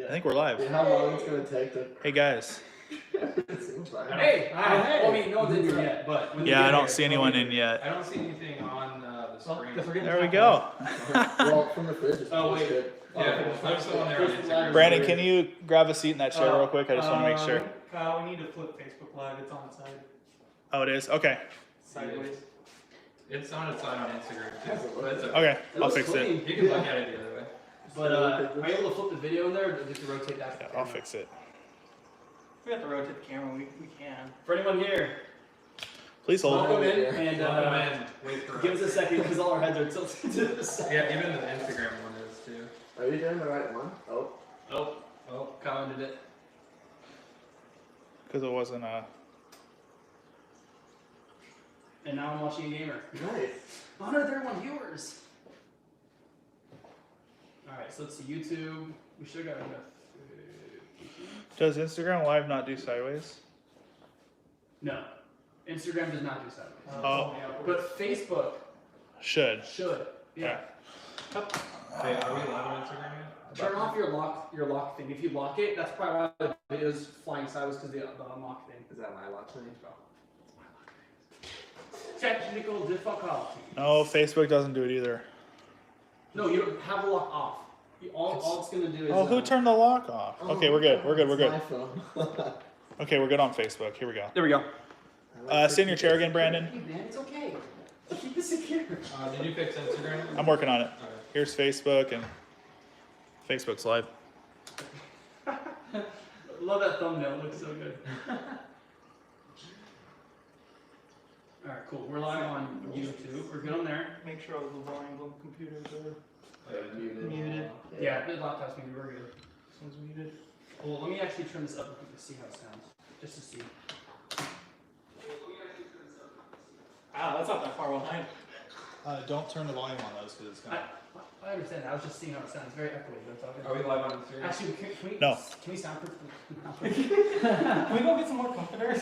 I think we're live. Yeah, how long it's gonna take to? Hey guys. It seems like. Hey! I mean, no one's in here yet, but when Yeah, they I get don't here, see anyone in yet. I don't see anything on the screen. There we go. Well, from the fridge. It's Oh, wait. good. Yeah, there's someone there on Instagram. Brandon, can you grab a seat in that chair real quick? I just want to make sure. Kyle, we need to flip Facebook Live. It's on its side. Oh, it is? Okay. Sideways. It's on its side on Instagram too. But it's Okay, It I'll looks fix it. clean. You can look at it the other way. But are you able to flip the video in there, or do you have to rotate that? Yeah, I'll fix it. If we have to rotate the camera, we can. For anyone here, Please hold. welcome in and Welcome in. Wait for give us a second because all our heads are tilted to the side. Yeah, even the Instagram one is too. Are you doing the right one? Oh. Oh, Kyle ended it. Because it wasn't And now I'm watching a gamer. Nice. 131 viewers. Alright, so let's see YouTube. We should have got enough. Does Instagram Live not do sideways? No. Instagram does not do sideways. Oh. But Facebook Should. should. Yeah. Hey, are we live on Instagram yet? Turn off your lock thing. If you lock it, that's probably why the video's flying sideways because the unlock thing. Is that my lock thing? Technical difficulty. No, Facebook doesn't do it either. No, you don't have the lock off. All it's gonna do is. Oh, who turned the lock off? Okay, we're good. We're good. We're It's good. my phone. Okay, we're good on Facebook. Here we go. There we go. Sit in your chair again, Brandon. Hey man, it's okay. Keep it secure. Did you fix Instagram? I'm working on it. Okay. Here's Facebook, and Facebook's live. Love that thumbnail. It looks so good. All right, cool. We're live on YouTube. We're good on there. Make sure all the volumes on the computers are Muted. muted. Yeah, the laptop's maybe we're good. This one's muted. Well, let me actually turn this up real quick to see how it sounds, just to see. Ah, that's not that far behind. Don't turn the volume on those because it's I understand that. I was just seeing how it sounds. Very echoey. That's all Are good. we live on Instagram? Actually, can we? No. Can we soundproof? Can we go get some more comforters?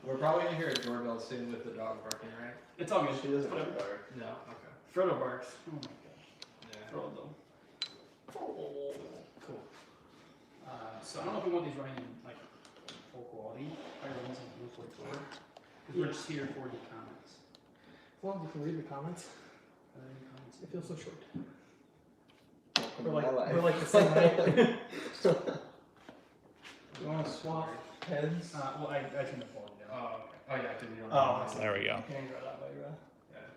We're probably gonna hear a doorbell soon with the dog barking, right? It's all good. She doesn't Whatever. have better. No. Okay. Frodo barks. Oh my god. Yeah. Frodo. Cool. So I don't know if we want these running in like full quality. I run this in 144. Because we're just here for the comments. As long as you can read the comments. Are there any comments? It feels so short. Welcome We're to like, my life. we're like the same height. You want to swap heads? Well, I turned the volume down. Oh, okay. Oh yeah, because you don't. Oh, know. There we go. Can you go that way, bro? Yeah.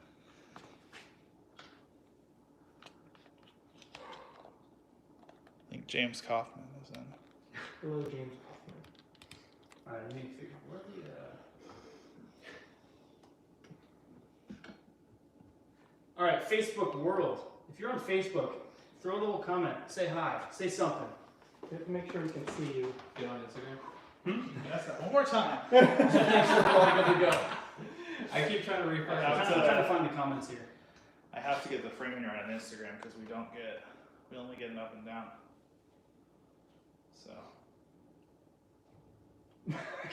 I think James Kaufman is in. Hello, James Kaufman. Alright, let me figure where the Alright, Facebook world. If you're on Facebook, throw a little comment, say hi, say something. We have to make sure we can see you. Get on Instagram. Yes, one more time. Make sure we're all good to go. I keep trying to refresh. I'm trying to find the comments here. I have to get the framing right on Instagram because we only get it up and down. So.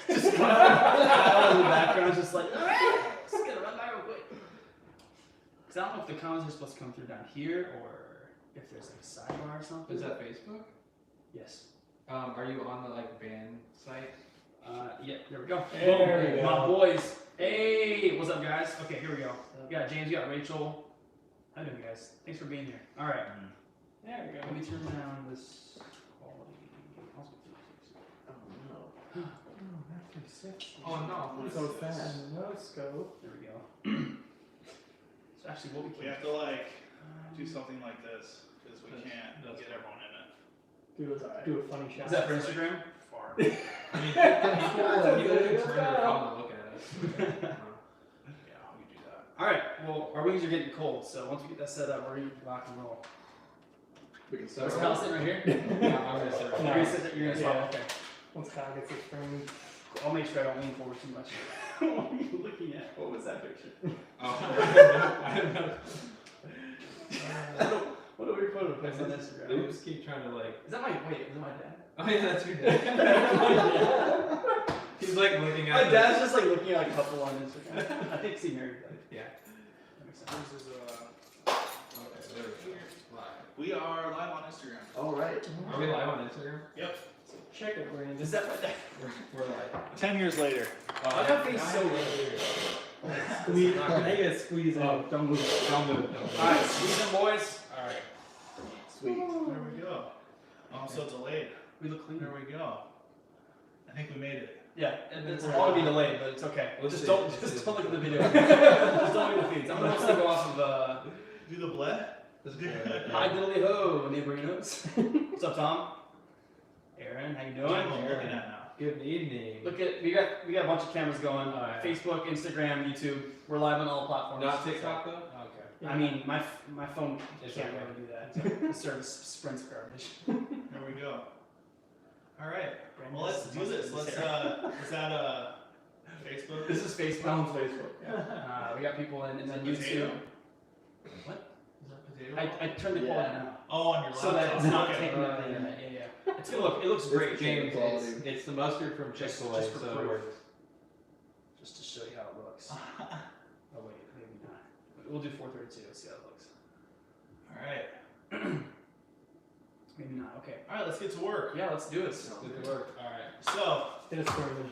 Just kind of in the background, just like, just gonna run by real quick. Cause I don't know if the comments are supposed to come through down here or if there's like a sidebar or something. Is that Facebook? Yes. Are you on the like band site? Yeah, there we go. There Boom. we go. My boys. Hey, what's up, guys? Okay, here we go. You got James, you got Rachel. How you doing, guys? Thanks for being here. All right. There we go. Let me turn down this quality. Oh no. Oh, that's 360. Oh no. So fast. No scope. There we go. So actually, what we We can have to like do something like this because we can't That's get everyone in it. Do a funny shot. Is that for Instagram? Far. I mean, people can turn their phone to look at us. Yeah, we do that. All right. Well, our wings are getting cold, so once we get that set up, we're gonna rock and roll. We can So start. is Kyle sitting right here? Yeah, I'm gonna sit right You're now. gonna sit there. You're gonna swap. Yeah. Okay. Once Kyle gets it framed. I'll make sure I don't lean forward too much. What are you looking at? What was that picture? Oh, I don't know. What are we photo post on Instagram? I just keep trying to like. Is that my wait? Is that my dad? Oh yeah, that's your dad. He's like looking at. My dad's just like looking at a couple on Instagram. I think he married. Like, Yeah. that makes sense. This is Okay, there we go. Live. We are live on Instagram. All right. Are we live on Instagram? Yep. Check it, Brandon. Is that right there? We're live. 10 years later. Why that face so weird? Squeeze. I gotta squeeze in. Oh. Don't move. Don't move. Don't move. Alright, squeeze in, boys. Alright. Sweet. There we go. Also delayed. We look clean. There we go. I think we made it. Yeah, and it's all gonna be delayed, but it's okay. We'll just see. don't We'll just see. don't look at the video. Just don't look at the feeds. I'm gonna mostly go off of Do the bled? hi diddly ho, neighborinos. What's up, Tom? Aaron, how you What am doing? I looking at now? Good evening. Look at we got a bunch of cameras going. Alright. Facebook, Instagram, YouTube. We're live on all platforms. Not TikTok though? Okay. I mean, my phone It's can't okay. really do that. The service sprints garbage. There we go. All right. Well, let's do this. Let's is that Facebook? This is Facebook. Sounds Facebook. We got people in, and then Potato? YouTube. What? Is that potato? I turned the Yeah. quality down. Oh, on your laptop. So that it's not Okay. taking up the internet. Yeah, yeah. It's gonna look. It looks great, It's James. James. James, Quality. it's the mustard from Chick-fil-A, Just for so it proof. works. Just to show you how it looks. Oh wait, maybe not. We'll do 432. See how it looks. All right. Maybe not. Okay. All right. Let's get to work. Yeah, let's do this. Good work. Alright. So, Hit us, Brandon.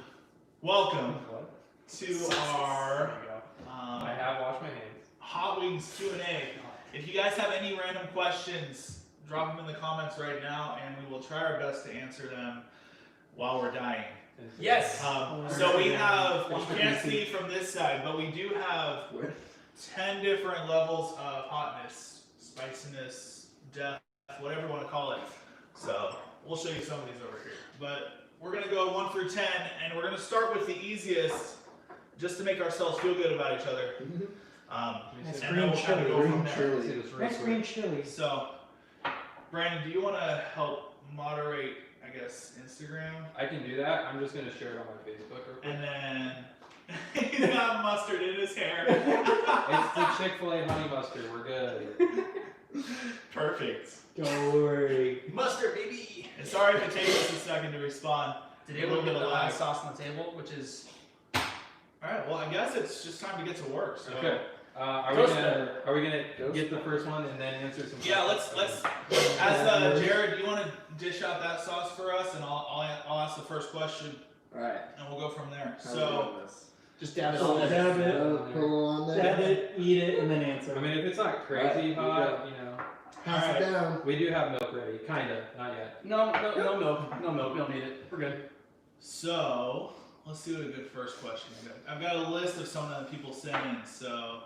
welcome What? to our There we go. I have washed my hands. Hot Wings Q&A. If you guys have any random questions, drop them in the comments right now, and we will try our best to answer them while we're dying. Yes. So we have, you can't see from this side, but we do have Where? 10 different levels of hotness, spiciness, depth, whatever you want to call it. So we'll show you some of these over here. But we're going to go 1 through 10, and we're going to start with the easiest, just to make ourselves feel good about each other. Nice And green then we'll kind of chili. go from Green there. chili. See this real Nice quick. green chili. So, Brandon, do you want to help moderate, I guess, Instagram? I can do that. I'm just gonna share it on my Facebook real quick. And then he's got mustard in his hair. It's the Chick-fil-A honey mustard. We're good. Perfect. Don't worry. Mustard, baby. And sorry if it takes us a second to respond. Today we'll get the last sauce on the table, which is Alright, well I guess it's just time to get to work. So Okay. Are Toast we gonna Toast. get the first one and then answer some? yeah, questions? let's Jared, do you want to dish out that sauce for us, and I'll ask the first question, All right. and we'll go from there. How we So doing this? just dab it So on there. dab it. Put it on there. Dab it, eat it, and then answer. I mean, if it's not crazy Alright, hot, you know, Pass Alright. it down. we do have milk ready. Kinda, not yet. No milk. No milk. We don't need it. We're good. So let's do a good first question. I've got a list of some that people sent in. So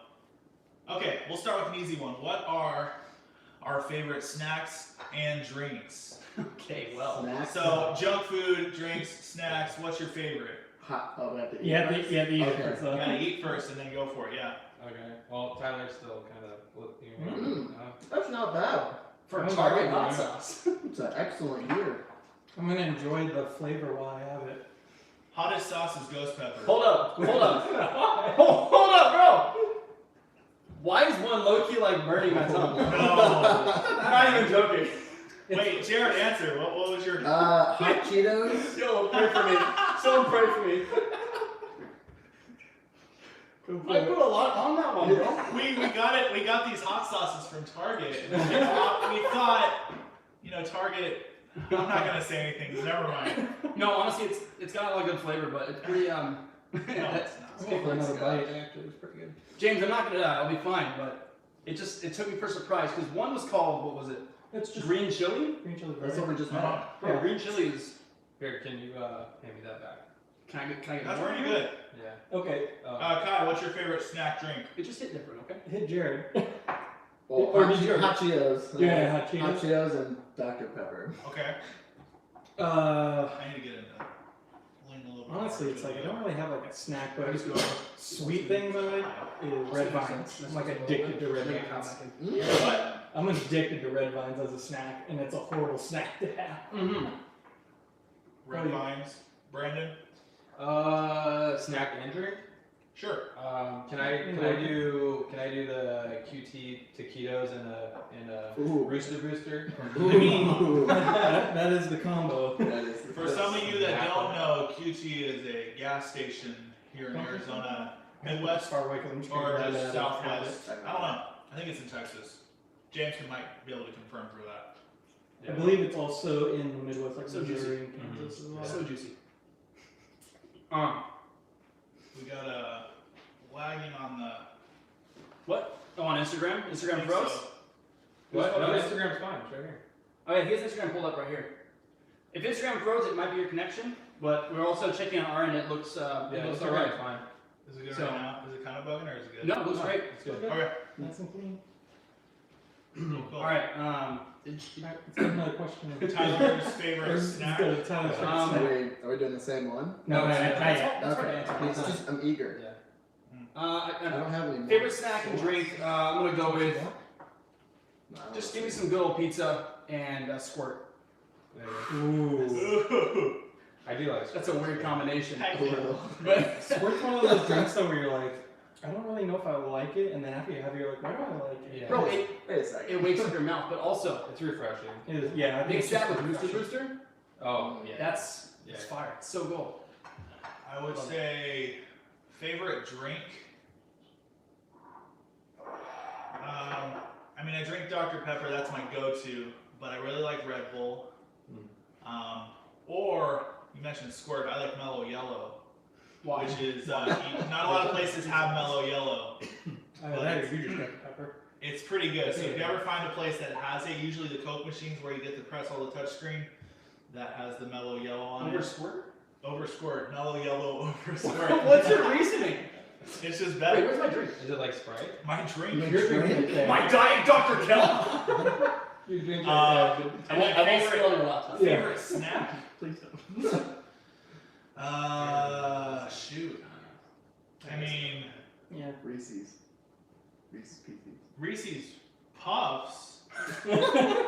okay, we'll start with an easy one. What are our favorite snacks and drinks? Okay. Well. Snacks. So junk food, drinks, snacks. What's your favorite? Hot. Oh, we have to eat. You have to first? eat it Okay. first. You gotta eat first and then go for it. Yeah. Okay. Well, Tyler's still kind of looking. Mm. That's not bad. For Oh, Target yeah. hot sauce. It's an excellent year. I'm gonna enjoy the flavor while I have it. Hottest sauce is ghost pepper. Hold up. Hold up, bro. Why is one low key like burning my tongue? No. I'm not even joking. Wait, Jared, answer. What was your? Hot Cheetos. Yo, pray for me. Someone pray for me. I put a lot on that one, bro. We got it. We got these hot sauces from Target. And we thought, Target. I'm not gonna say anything. Never mind. No, honestly, it's got a lot of good flavor, but it's pretty No, it's not. Let's go for another bite. Actually, it's pretty good. James, I'm not gonna die. I'll be fine, but it took me for surprise because one was called what was it? It's just Green chili. green chili. That's Right? what we just had. Uh-huh. Bro, Yeah. green chili is. Here, can you hand me that back? Can I get That's more? pretty good. Yeah. Okay, Kai, what's your favorite snack drink? It just hit different, okay? hit Jared. Well, Or hot, did you- hot Cheetos. Yeah, hot Cheetos. Hot Cheetos and Dr. Pepper. Okay. Uh, I need to get into lean a little bit. honestly, more it's to like I it. don't really have like a snack, but Just go. sweet thing that I is red vines. I'm like addicted to red vines. Mm. What? I'm addicted to red vines as a snack, and it's a horrible snack to have. Mm-hmm. Red vines. Brandon. Snack and drink. Sure. Can I do the QT taquitos and a Ooh. Rooster Booster? I mean, that is the combo. That is For some of you that don't know, QT is a gas station here in Arizona, Midwest, Far away from or Chicago, just I don't have Southwest. it. I don't know. I think it's in Texas. James might be able to confirm for that. I believe it's also in the Midwest, like So Missouri and Kansas as well. So juicy. We got a lagging on the. What? Oh, on Instagram? I Instagram think Bros? so. What? No, Instagram's fine. It's right here. Oh yeah, he has Instagram pulled up right here. If Instagram froze, it might be your connection, but we're also checking on our end. It looks, Yeah, it looks Instagram's alright. fine. Is it good So- right now? Is it kind of bugging or is it good? No, it looks great. It's good. Okay. Nice and clean. Cool. All right. Alright, let's get another question. Tyler's favorite snack. Let's go to Tyler's Um, Are we doing the same one? No, not yet. That's hard to Okay. answer. It's just, I'm eager. Yeah. I don't have any more. Favorite snack and drink? I'm gonna go with No, I just don't give me see. some good old pizza and a squirt. There you go. Ooh. I do like. That's a weird combination. Heck A little. But Squirt's one of those drinks though where you're like, I don't really know if I like it, and then after you have it, you're like, why do I like it? Yeah. bro, Wait a second. it wakes up your mouth, but also It's refreshing. It is, yeah, I think mix it's just that with Rooster refreshing. Rooster. Oh yeah. That's Yeah. it's fire. It's so good. I would say favorite drink. I mean, I drink Dr. Pepper. That's my go-to, but I really like Red Bull. Or you mentioned Squirt. I like Mellow Yellow, Why? which is not a lot of places have Mellow Yellow. That you just got pepper. It's pretty good. So if you ever find a place that has it, usually the Coke machines where you get to press all the touch screen, that has the Mellow Yellow on Over it. squirt? Over Squirt, Mellow Yellow over Squirt. What's your reasoning? It's just Wait, better. where's my drink? Is it like Sprite? My drink. You're drinking it there. My diet Dr. Kelp. You drink And I then won't favorite, steal on your laptop. Yeah. favorite snack? Please don't. Shoot. I mean, Yeah. Reese's. Reese's Pieces. Reese's Puffs. I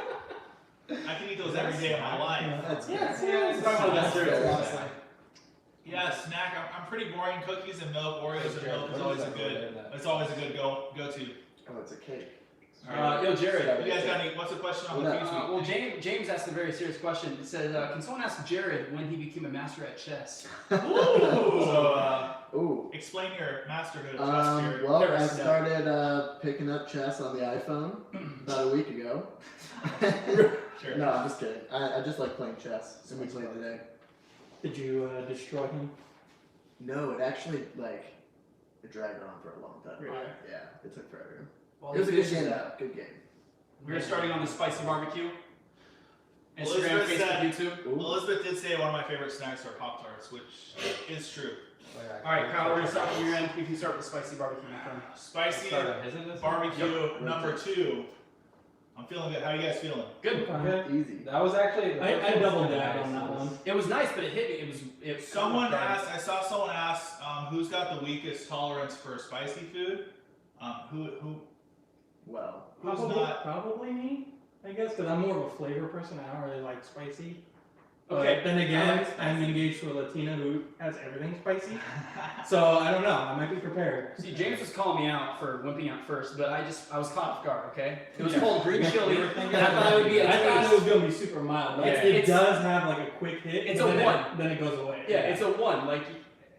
can eat those every day of my life. That's Yeah, good. yeah, it's probably one of the best That's cereals, fair. honestly. Yeah, snack. I'm pretty boring. Cookies and milk, Oreos and milk is What always is a that good. called? That- It's always a good go to. Oh, it's a cake. Yo, Jared. You guys got any? What's the question on the Well, fuse? Well, James asked a very serious question. It said, can someone ask Jared when he became a master at chess? Ooh. So, Ooh. Explain your masterhood of chess here. Well, Never I seen that. started picking up chess on the iPhone about a week ago. Sure. No, I'm just kidding. I just like playing chess, so we played today. Did you destroy him? No, it actually it dragged on for a long time. Really? Yeah, it took forever. well, It was a good this is, game though. Good game. We're starting on the spicy barbecue. Instagram, Elizabeth Facebook, said- YouTube. Ooh. Elizabeth did say one of my favorite snacks are Pop Tarts, which is true. All right, Kyle, we're gonna start from your end. You can start with the spicy barbecue, my friend. Spicy Start on his end this time? barbecue number 2. I'm feeling good. How you guys feeling? Good. Okay. Easy. That was actually. the I first one was double kinda dabbed nice. on that one. It was nice, but it hit me. It Someone asked. I saw someone ask, who's got the weakest tolerance for spicy food? Who? Well, Who's Probably, not? probably me, I guess, because I'm more of a flavor person. I don't really like spicy. Okay. But then again, I'm engaged to a Latina who has everything spicy. So I don't know. I might be prepared. See, James was calling me out for wimping out first, but I was caught off guard. Okay. It was Yeah. called green chili, You were and thinking I thought it would be a I thought it was taste. gonna be super mild, but Yeah, it it's- does have like a quick hit. It's but a then one. Then it goes away. Yeah, it's a 1. Like,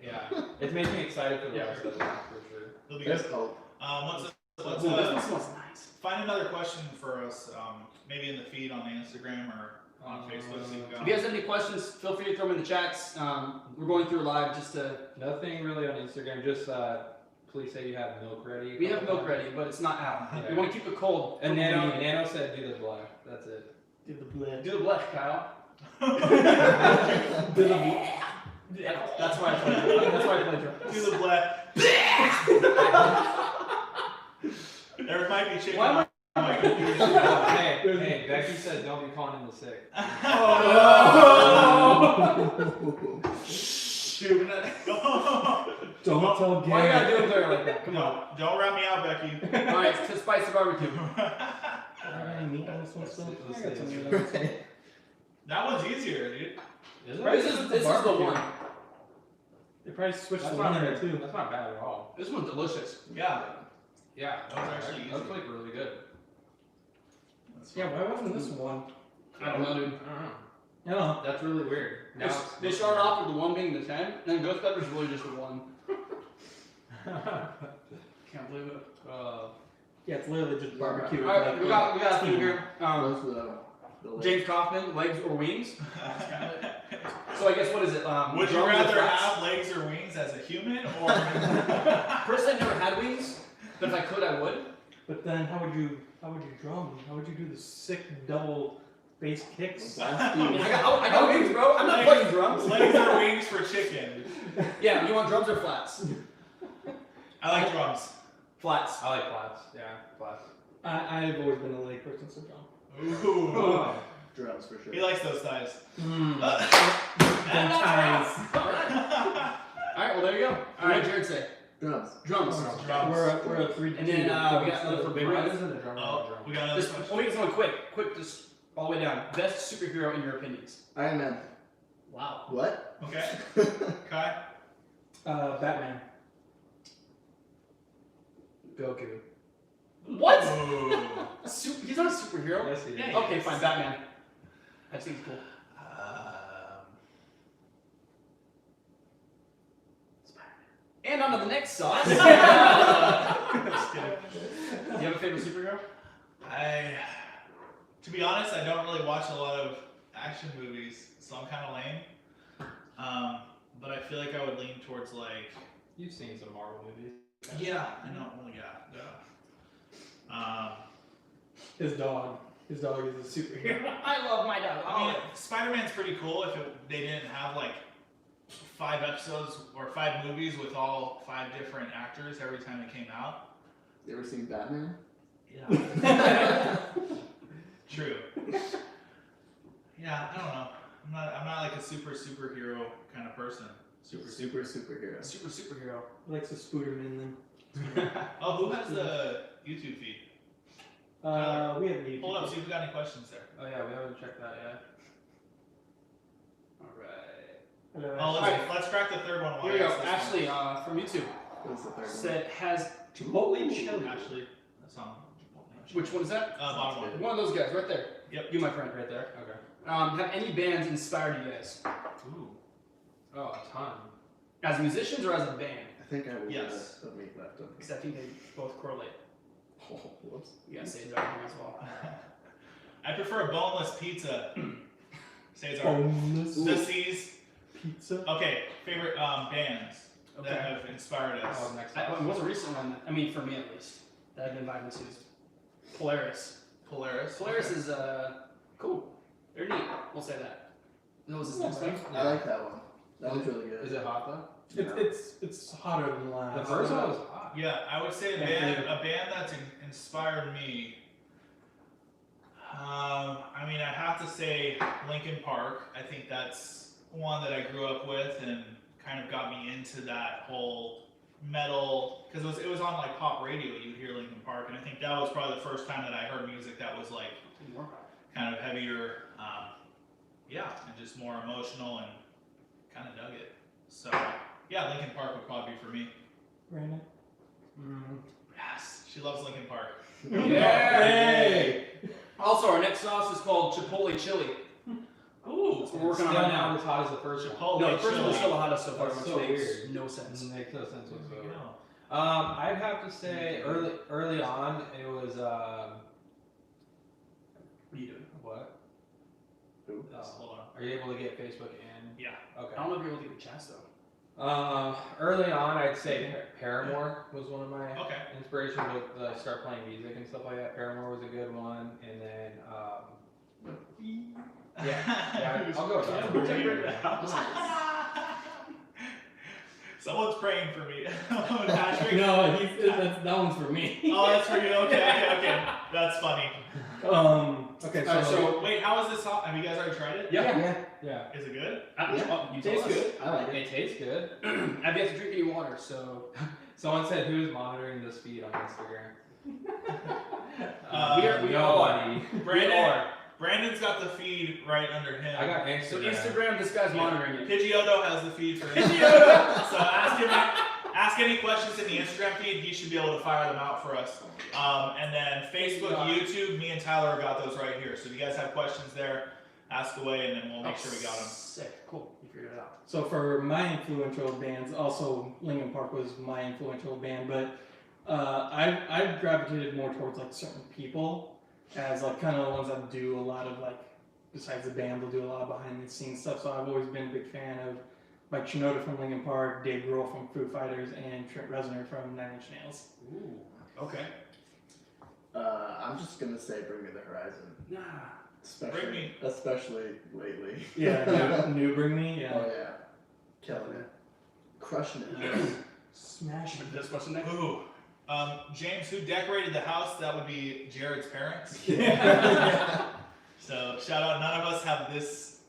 Yeah. It's making me excited for the Yeah. rest of the week for sure. It'll be there's good. hope. Let's ooh, this one smells nice. find another question for us. Maybe in the feed on the Instagram or on Facebook. See If you guys have any questions, feel free to throw them in the chats. We're going through live just to. Nothing really on Instagram. Just please say you have milk ready. We have milk ready, but it's not out. Yeah. We want to keep it cold. And for when Nano, we need it. Nano said do the black. That's it. Do the blend. Do the blech, Kyle. Do the Yeah, that's why I played. That's why I played drunk. Do the black. There might be chicken. Why am on my computer. Hey, Becky said don't be calling him the sick. Shoot. Don't tell Why you gotta Gary. do it there like that? Come on. Don't rat me out, Becky. All right, to spicy barbecue. Any meat on this one still? Let's I got see. some meat on this one. That one's easier, dude. Is it? This is the barbecue. one. They probably switched That's the not one there bad. too. That's not bad at all. This one's delicious. Yeah. Yeah, That was actually that's easy. like really good. That's Yeah, why wasn't this one? I don't know, dude. I don't know. No. That's really weird. Now They, it's- they started off with the 1 being the 10, and then Ghost Pepper's really just a 1. Can't believe it. Yeah, it's literally just barbecue. All right, we got a few here. Those were the legs. James Kaufman, legs or wings? So I guess what is it? Would you drums or rather flats? have legs or wings as a human, or Personally, I've never had wings, but if I could, I would. But then how would you drum? How would you do the sick double bass kicks? I got wings, bro. I'm not playing drums. legs or wings for chicken? Yeah, you want drums or flats? I like drums. Flats. I like flats. Yeah, flats. I've always been a leg person, so drum. Ooh. Oh. Drums for sure. He likes those thighs. Them Alright, ties. well there you go. What did Jared say? Drums. Drums. Drums. We're a 3 And then we got another for Big Why Red. isn't a drummer Oh, a drum? we got another Just, question. we'll make this one quick, just all the way down. Best superhero in your opinions? Iron Man. Wow. What? Okay. Kai? Batman. Goku. What? Ooh. He's not a superhero. Yes, he is. Yeah, Okay, fine, Batman. I think he's cool. And on to the next sauce. Do you Just kidding. have a favorite superhero? To be honest, I don't really watch a lot of action movies, so I'm kind of lame. But I feel like I would lean towards like. You've seen some Marvel movies. Yeah, I know. Well, yeah. His dog. His dog is a superhero. I love my dog. I mean, Spider-Man's pretty cool if they didn't have like 5 episodes or 5 movies with all 5 different actors every time it came out. You ever seen Batman? Yeah. True. Yeah, I don't know. I'm not like a superhero kind of person. Superhero. superhero. Likes a Spooderman then. Oh, who has the YouTube feed? We have the Hold up, see if we got any questions there. Oh yeah, we haven't checked that yet. Alright. Oh, let's crack the third one. while Here we I go. ask this Ashley from YouTube What's the third one? said, has Chipotle one. chili. Ashley, that's on. which one is that? Bottom one. One of those guys right there. Yep. You, my friend, right there. Okay. Have any bands inspired you guys? Ooh. Oh, a ton. As musicians or as a band? I think I would Yes. have meat left on me. Because I think they both correlate. Oh, whoops. You gotta say it's everything as well. I prefer a boneless pizza. Say it's Boneless the C's. pizza. Okay, favorite bands Okay. that have inspired us. Oh, next What's a recent one? I mean, for me at least, that I've been vibing to is Polaris. Polaris. Polaris is cool. They're neat. We'll say that. That was his next one. I like that one. That was really good. Is it hot though? It's hotter than last. The first one was hot. Yeah, I would say a band that's inspired me. I mean, I have to say Linkin Park. I think that's one that I grew up with and kind of got me into that whole metal, because it was on like pop radio. You'd hear Linkin Park, and I think that was probably the first time that I heard music that was like kind of heavier, and just more emotional, and kind of dug it. So yeah, Linkin Park would probably be for me. Brandon. Yes, she loves Linkin Park. Hey! Also, our next sauce is called Chipotle Chili. Ooh, We're working on Still it not now. as hot as the first one. Chipotle No, the first chili. one's still the hottest so far, That's which so makes weird. no sense. Doesn't make no sense whatsoever. Yeah. I'd have to say early on it was What are you doing? what? Who? Hold on. Are you able to get Facebook and? Yeah. Okay. I don't know if you're able to get the chats though. Early on, I'd say Paramore was one of my Okay. inspirations with start playing music and stuff like that. Paramore was a good one, and then yeah, I'll go with that. Someone's praying for me. Patrick. No, that one's for me. Oh, that's for you. Okay. That's funny. Okay, Alright, so Wait, how is this? Have you guys already tried it? yeah. Yeah, Is it good? You tastes told us. good. I like it. It tastes good. I've yet to drink any water, so Someone said, "Who's monitoring this feed on Instagram?" we all are. Nobody. Brandon's got the feed right under him. I got So Instagram. Instagram, this guy's monitoring it. Pidgeotto has the feed for him. So ask any questions in the Instagram feed. He should be able to fire them out for us. And then Facebook, YouTube, me and Tyler got those right here. So if you guys have questions there, ask away, and then we'll make sure we got them. Sick. Cool. You figured it out. So for my influential bands, also Linkin Park was my influential band, but I've gravitated more towards like certain people as like kind of the ones that do a lot of like, besides the band, they'll do a lot of behind the scenes stuff. So I've always been a big fan of Mike Shinoda from Linkin Park, Dave Grohl from Foo Fighters, and Trent Reznor from Nine Inch Nails. Ooh. Okay. I'm just gonna say Bring Me the Horizon. Nah. Bring Me. Especially lately. Yeah, new Bring Me. Yeah. Oh yeah. Killing it. Crushing it. Smash it. This question next. Ooh. James, who decorated the house? That would be Jared's parents. So shout out. None of us have this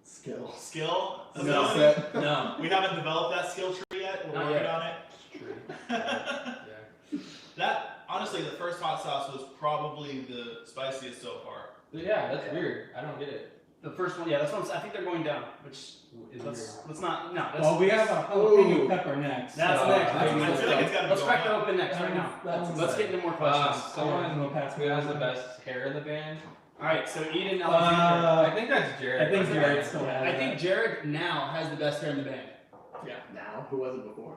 Skill. skill. No. ability. No. We haven't developed that skill tree yet. We're Not working yet. on it. True. Yeah. That honestly, the first hot sauce was probably the spiciest so far. But yeah, that's weird. I don't get it. The first one, yeah, that's what I think they're going down. Which Is let's not. No. That's, Well, we have a jalapeno pepper next. That's so next. I feel like it's gotta Let's go crack it down. open next right now. Let's get into more questions. Someone pass who has the best hair in the band. All right, so Eden Alexander. I think that's Jared. I think Jared still has I it. think Jared now has the best hair in the band. Now? Who was it before?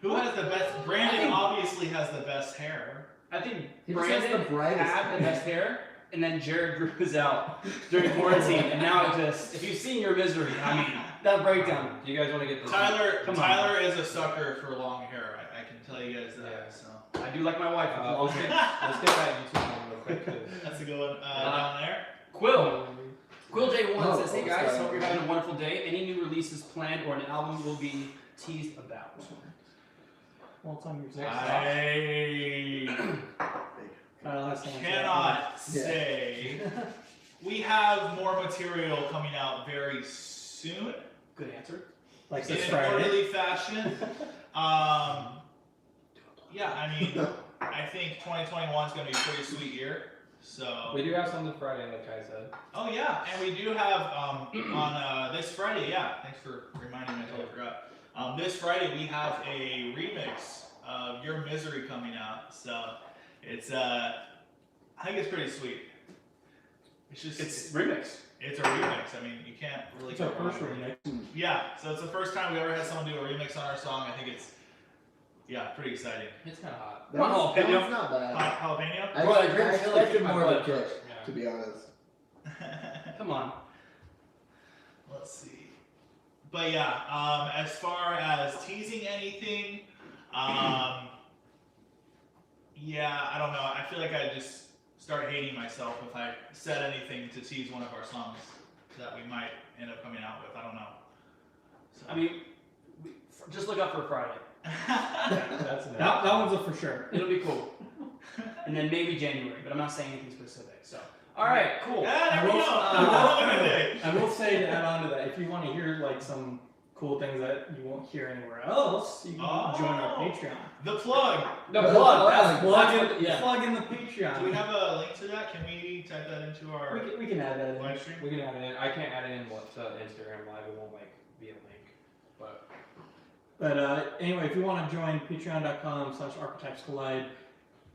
Who has the best? Brandon I think- obviously has the best hair. I think He just has Brandon the brightest had the hair. best hair, and then Jared grew his out during quarantine, and now it just, if you've seen Your Misery, I mean, that breakdown. Do you guys want to get this? Tyler Come on. Tyler is a sucker for long hair. I can tell you guys that. Yeah. So I do like my wife. Let's get that YouTube one real quick. 'Cause that's a good one. Down there. Quill J1 Oh, says, hey oh, guys, sorry. hope you're having a wonderful day. Any new releases planned or an album will be teased about? Well, it's on your I last name. cannot say. We have more material coming out very soon Good answer. Like in this an Friday. orderly fashion. Yeah, I mean, I think 2021 is going to be a pretty sweet year. So. we do have something Friday, like I said. Oh yeah, and we do have on this Friday. Yeah, thanks for reminding me. I totally forgot. This Friday we have a remix of Your Misery coming out. So it's I think it's pretty sweet. It's just It's remix. it's a remix. I mean, you can't really. It's our go wrong first with it. remix. Yeah, so it's the first time we ever had someone do a remix on our song. I think it's pretty exciting. It's kind of hot. That was, that jalapeno. was not bad. Jalapeno. I, Bro, I I really expected my more of a blood kick, first, yeah. to be honest. Come on. Let's see. But yeah, as far as teasing anything, yeah, I don't know. I feel like I just start hating myself if I said anything to tease one of our songs that we might end up coming out with. I don't know. So. I mean, just look out for Friday. That's That one's a for sure. It'll be cool. And then maybe January, but I'm not saying anything specific. So, all right, cool. Yeah, there we go. I will say to add on to that, if you want to hear like some cool things that you won't hear anywhere else, you can join our Patreon. The plug. The plug. That's Plug in, yeah. plug in the Patreon. Do we have a link to that? Can we type that into our we can add that in. live stream? We can add it in. I can't add it in to Instagram Live. It won't like be a link. But But anyway, if you want to join patreon.com/Archetypes Collide,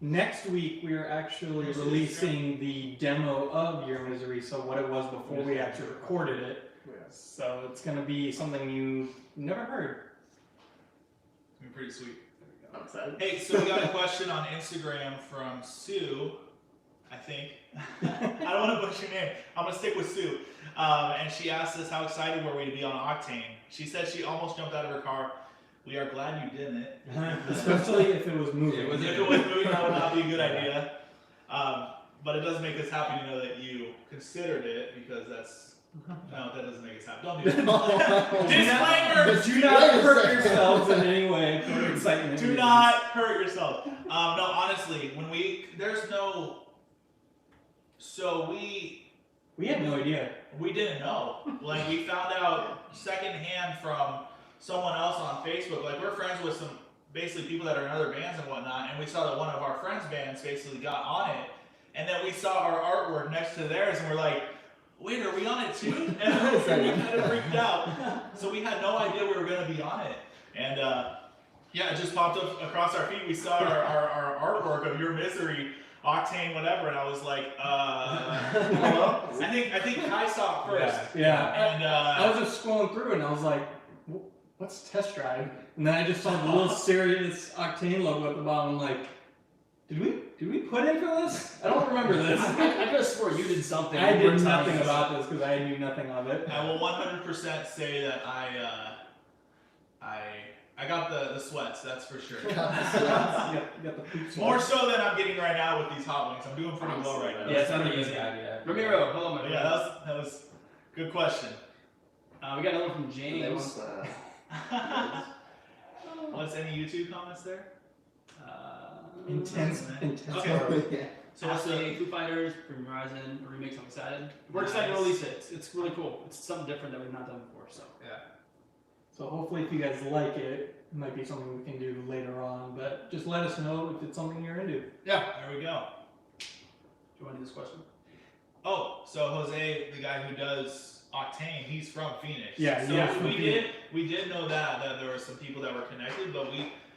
next week we are actually releasing the demo of Your Misery, so what it was before we actually recorded it. So it's going to be something you never heard. It's been pretty sweet. I'm excited. Hey, so we got a question on Instagram from Sue, I think. I don't want to butcher your name. I'm going to stick with Sue. And she asked us how excited were we to be on Octane. She said she almost jumped out of her car. We are glad you didn't. Especially if it was moving. It was- If it was moving, that would not be a good idea. But it does make us happy to know that you considered it, because that's... No, that doesn't make us happy. Don't do that. Disclaimer! Do not hurt yourselves in any way for excitement. Do not hurt yourself. No, honestly, when there's no... So We had no idea. we didn't know. Like, we found out secondhand from someone else on Facebook. Like, we're friends with some basically people that are in other bands and whatnot, and we saw that one of our friends' bands basically got on it, and then we saw our artwork next to theirs, and we're like, wait, are we on it too? And we kind of freaked out. So we had no idea we were going to be on it. And yeah, it just popped up across our feed. We saw our artwork of Your Misery, Octane, whatever, and I was like, hello? I think Kai saw it first. Yeah. And I was just scrolling through and I was like, what's test drive? And then I just saw the little Sirius Octane logo at the bottom. I'm like, did we put in for this? I don't remember this. I could have swore you did something. I You were did telling nothing us. about this because I knew nothing of it. I will 100% say that I got the sweats, that's for sure. You got the poop More sweats. so than I'm getting right now with these hot wings. I'm doing pretty well right now. Yeah, it's not Pretty easy. good idea. Ramiro, hello, my friend. Yeah, that was good question. We got another one from That James. was, What's any YouTube comments there? Intense. Okay. yeah. So what's the Foo Fighters from Horizon remix. I'm excited. We're excited to Nice. release it. It's really cool. It's something different that we've not done before. So So hopefully, if you guys like it, it might be something we can do later on. But just let us know if it's something you're into. there we go. do you want to do this question? Oh, so Jose, the guy who does Octane, he's from Phoenix. Yeah, so yeah, from we did know that there were some people that were connected, but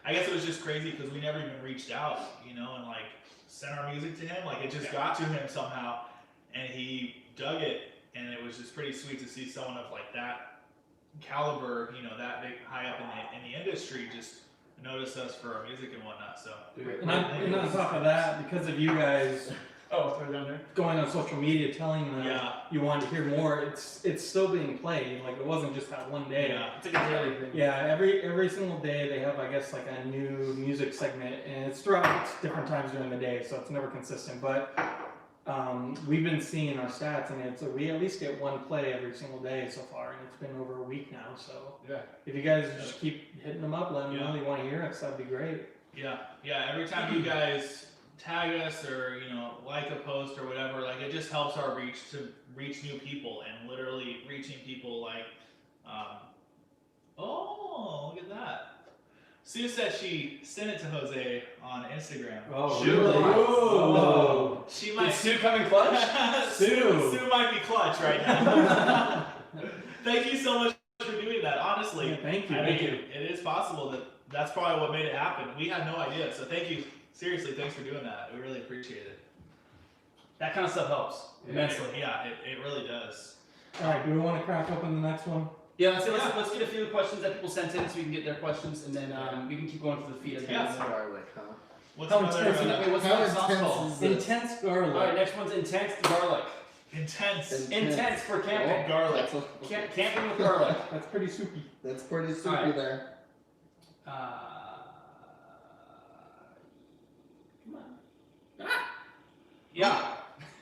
I guess it was just crazy because we never even reached out, and like sent our music to him. Like it just got to him somehow, and he dug it, and it was just pretty sweet to see someone of like that caliber, that big high up in the industry, just notice us for our music and whatnot. So And on top of that, because of you guys Oh, throw it down there. going on social media telling them yeah, you wanted to hear more, it's still being played. Like it wasn't just that one day. yeah. It's like a daily thing. Yeah, every single day they have, I guess, like a new music segment, and it's throughout different times during the day, so it's never consistent. But we've been seeing our stats, and we at least get one play every single day so far, and it's been over a week now. So Yeah. if you guys just keep hitting them up, let them know Yeah. you want to hear us, that'd be great. Yeah, every time you guys tag us or like a post or whatever, like it just helps our reach to reach new people, and literally reaching people like oh, look at that. Sue said she sent it to Jose on Instagram. Oh, Shoot. really? Whoa. She Did might Sue come in clutch? Sue might be clutch right now. Thank you so much for doing that. Honestly, Yeah, thank you. I mean, it is possible that's probably what made it happen. We had no idea, so thank you. Seriously, thanks for doing that. We really appreciate it. That kind of stuff helps immensely. Yeah, it really does. All right, do we want to crack open the next one? Yeah, let's get a few questions that people sent in so we can get their questions, and then we can keep going for the feed. Yeah. Garlic, huh? What's How another intense is Wait, what's How the sauce intense called? is this? Intense All right, garlic. next one's intense garlic. intense Intense for camping. garlic? Camping with garlic. That's pretty soupy. That's pretty soupy Alright. there. Come on. Yeah.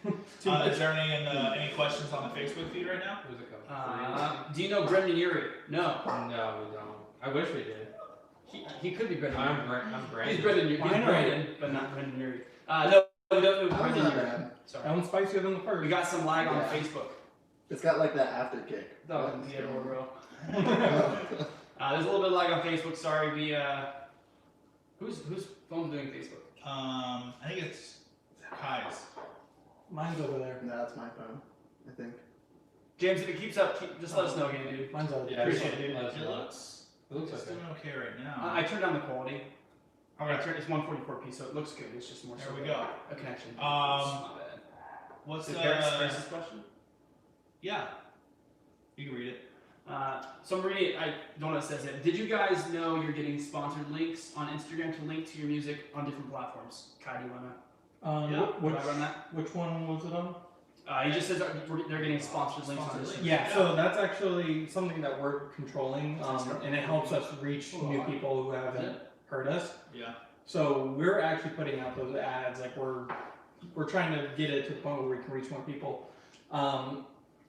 Is there any questions on the Facebook feed right now? Who's it coming? Do you know Brendan Urie? No. No, we don't. I wish we did. He could be Brendan. I'm He's Brandon. Brendan Urie. Why He's not? Brandon, but not Brendan Urie. No, we don't know That was Brendan not Urie. bad. Sorry. That one's spicier than the We first. got some lag on Yeah. Facebook. It's got like that after kick. Oh, That's yeah, good. bro. There's a little bit of lag on Facebook. Sorry, we whose phone's doing Facebook? I think it's Kai's. Mine's over there. No, that's my phone, I think. James, if it keeps up, just let us know again, dude. Mine's over Yeah, there. Appreciate it, dude. let us It know. looks It looks it's okay. doing okay right now. I turned down the quality. It's 144p, so it looks good. It's just more There so we go. a connection. It's Um, not bad. What's Is it Paris' question? Yeah, you can read it. So I'm reading it. I don't know what it says it. Did you guys know you're getting sponsored links on Instagram to link to your music on different platforms? Kai, do you want to Yeah. Which, run that? which one was it on? He just says that they're getting sponsored links on Sponsored this. links. Yeah, so that's actually something that we're controlling, and it helps us reach new people who haven't heard us. Yeah. So we're actually putting out those ads, like we're trying to get it to the point where we can reach more people. There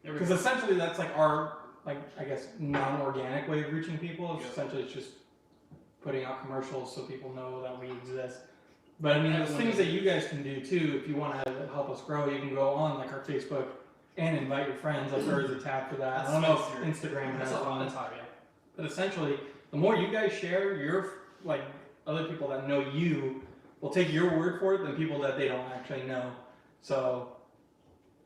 we Because go. essentially that's like our, like, I guess, non-organic way of reaching people. Yeah. Essentially it's just putting out commercials so people know that we exist. But I mean, there's things that you guys can do too. If you want to help us grow, you can go on like our Facebook and invite your friends. Like there is a tab for that. I don't know if Instagram has That's one. that's hot, yeah. But essentially, the more you guys share, your like other people that know you will take your word for it than people that they don't actually know. So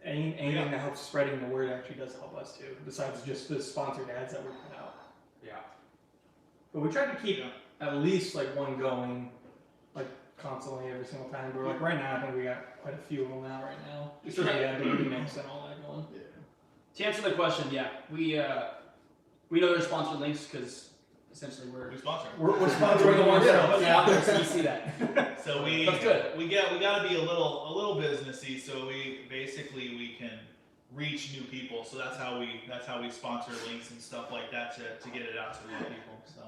anything that helps spreading the word actually does help us too. Besides just the sponsored ads that we put out. Yeah. But we try to keep Yeah. at least like one going, like constantly every single time. But like right now, I think we got quite a few of them out right now. Just Sure. yeah, the remix and all that going. Yeah. To answer the question, yeah, we know there's sponsored links because essentially We sponsor. We're sponsoring the one We're show. putting it out there so you see that. So we That's good. we gotta be a little businessy, so we can reach new people. So that's how we sponsor links and stuff like that to get it out to more people. So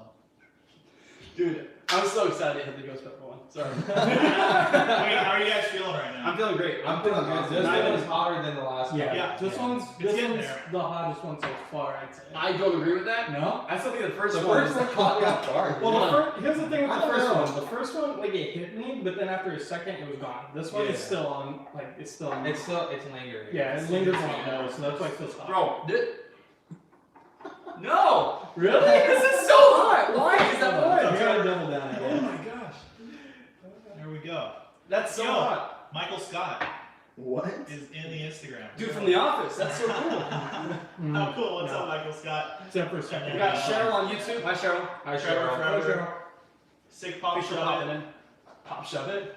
Dude, I'm so excited to hit the Ghost Pepper one. Sorry. wait, how are you guys feeling right now? I'm feeling great. I'm feeling good. This Not one even- is hotter than the last one. Yeah. This one's It's getting there. the hottest one so far, I'd say. I don't agree with that. No? I still think the first The one first is one caught me off guard. Well, Yeah. here's the thing with I the don't first know. one. The first one, like, it hit me, but then after a second, it was gone. This one is Yeah. still on, like, it's still on. It's lingering. Yeah, it lingers a lot more, so that's why it feels hot. Bro, no! Really? This is so hot! Why is that We hot? gotta double down Oh again. my gosh. There we go. That's so Yo. hot. Michael Scott What? is in the Instagram. Dude from The Office. That's so cool. How cool! What's up, Michael Scott? Except for a second. We got Cheryl on YouTube. Hi, Cheryl. Hi, Trevor Cheryl. Forever. Sick pop Thanks for shot. popping in. Pop shove it.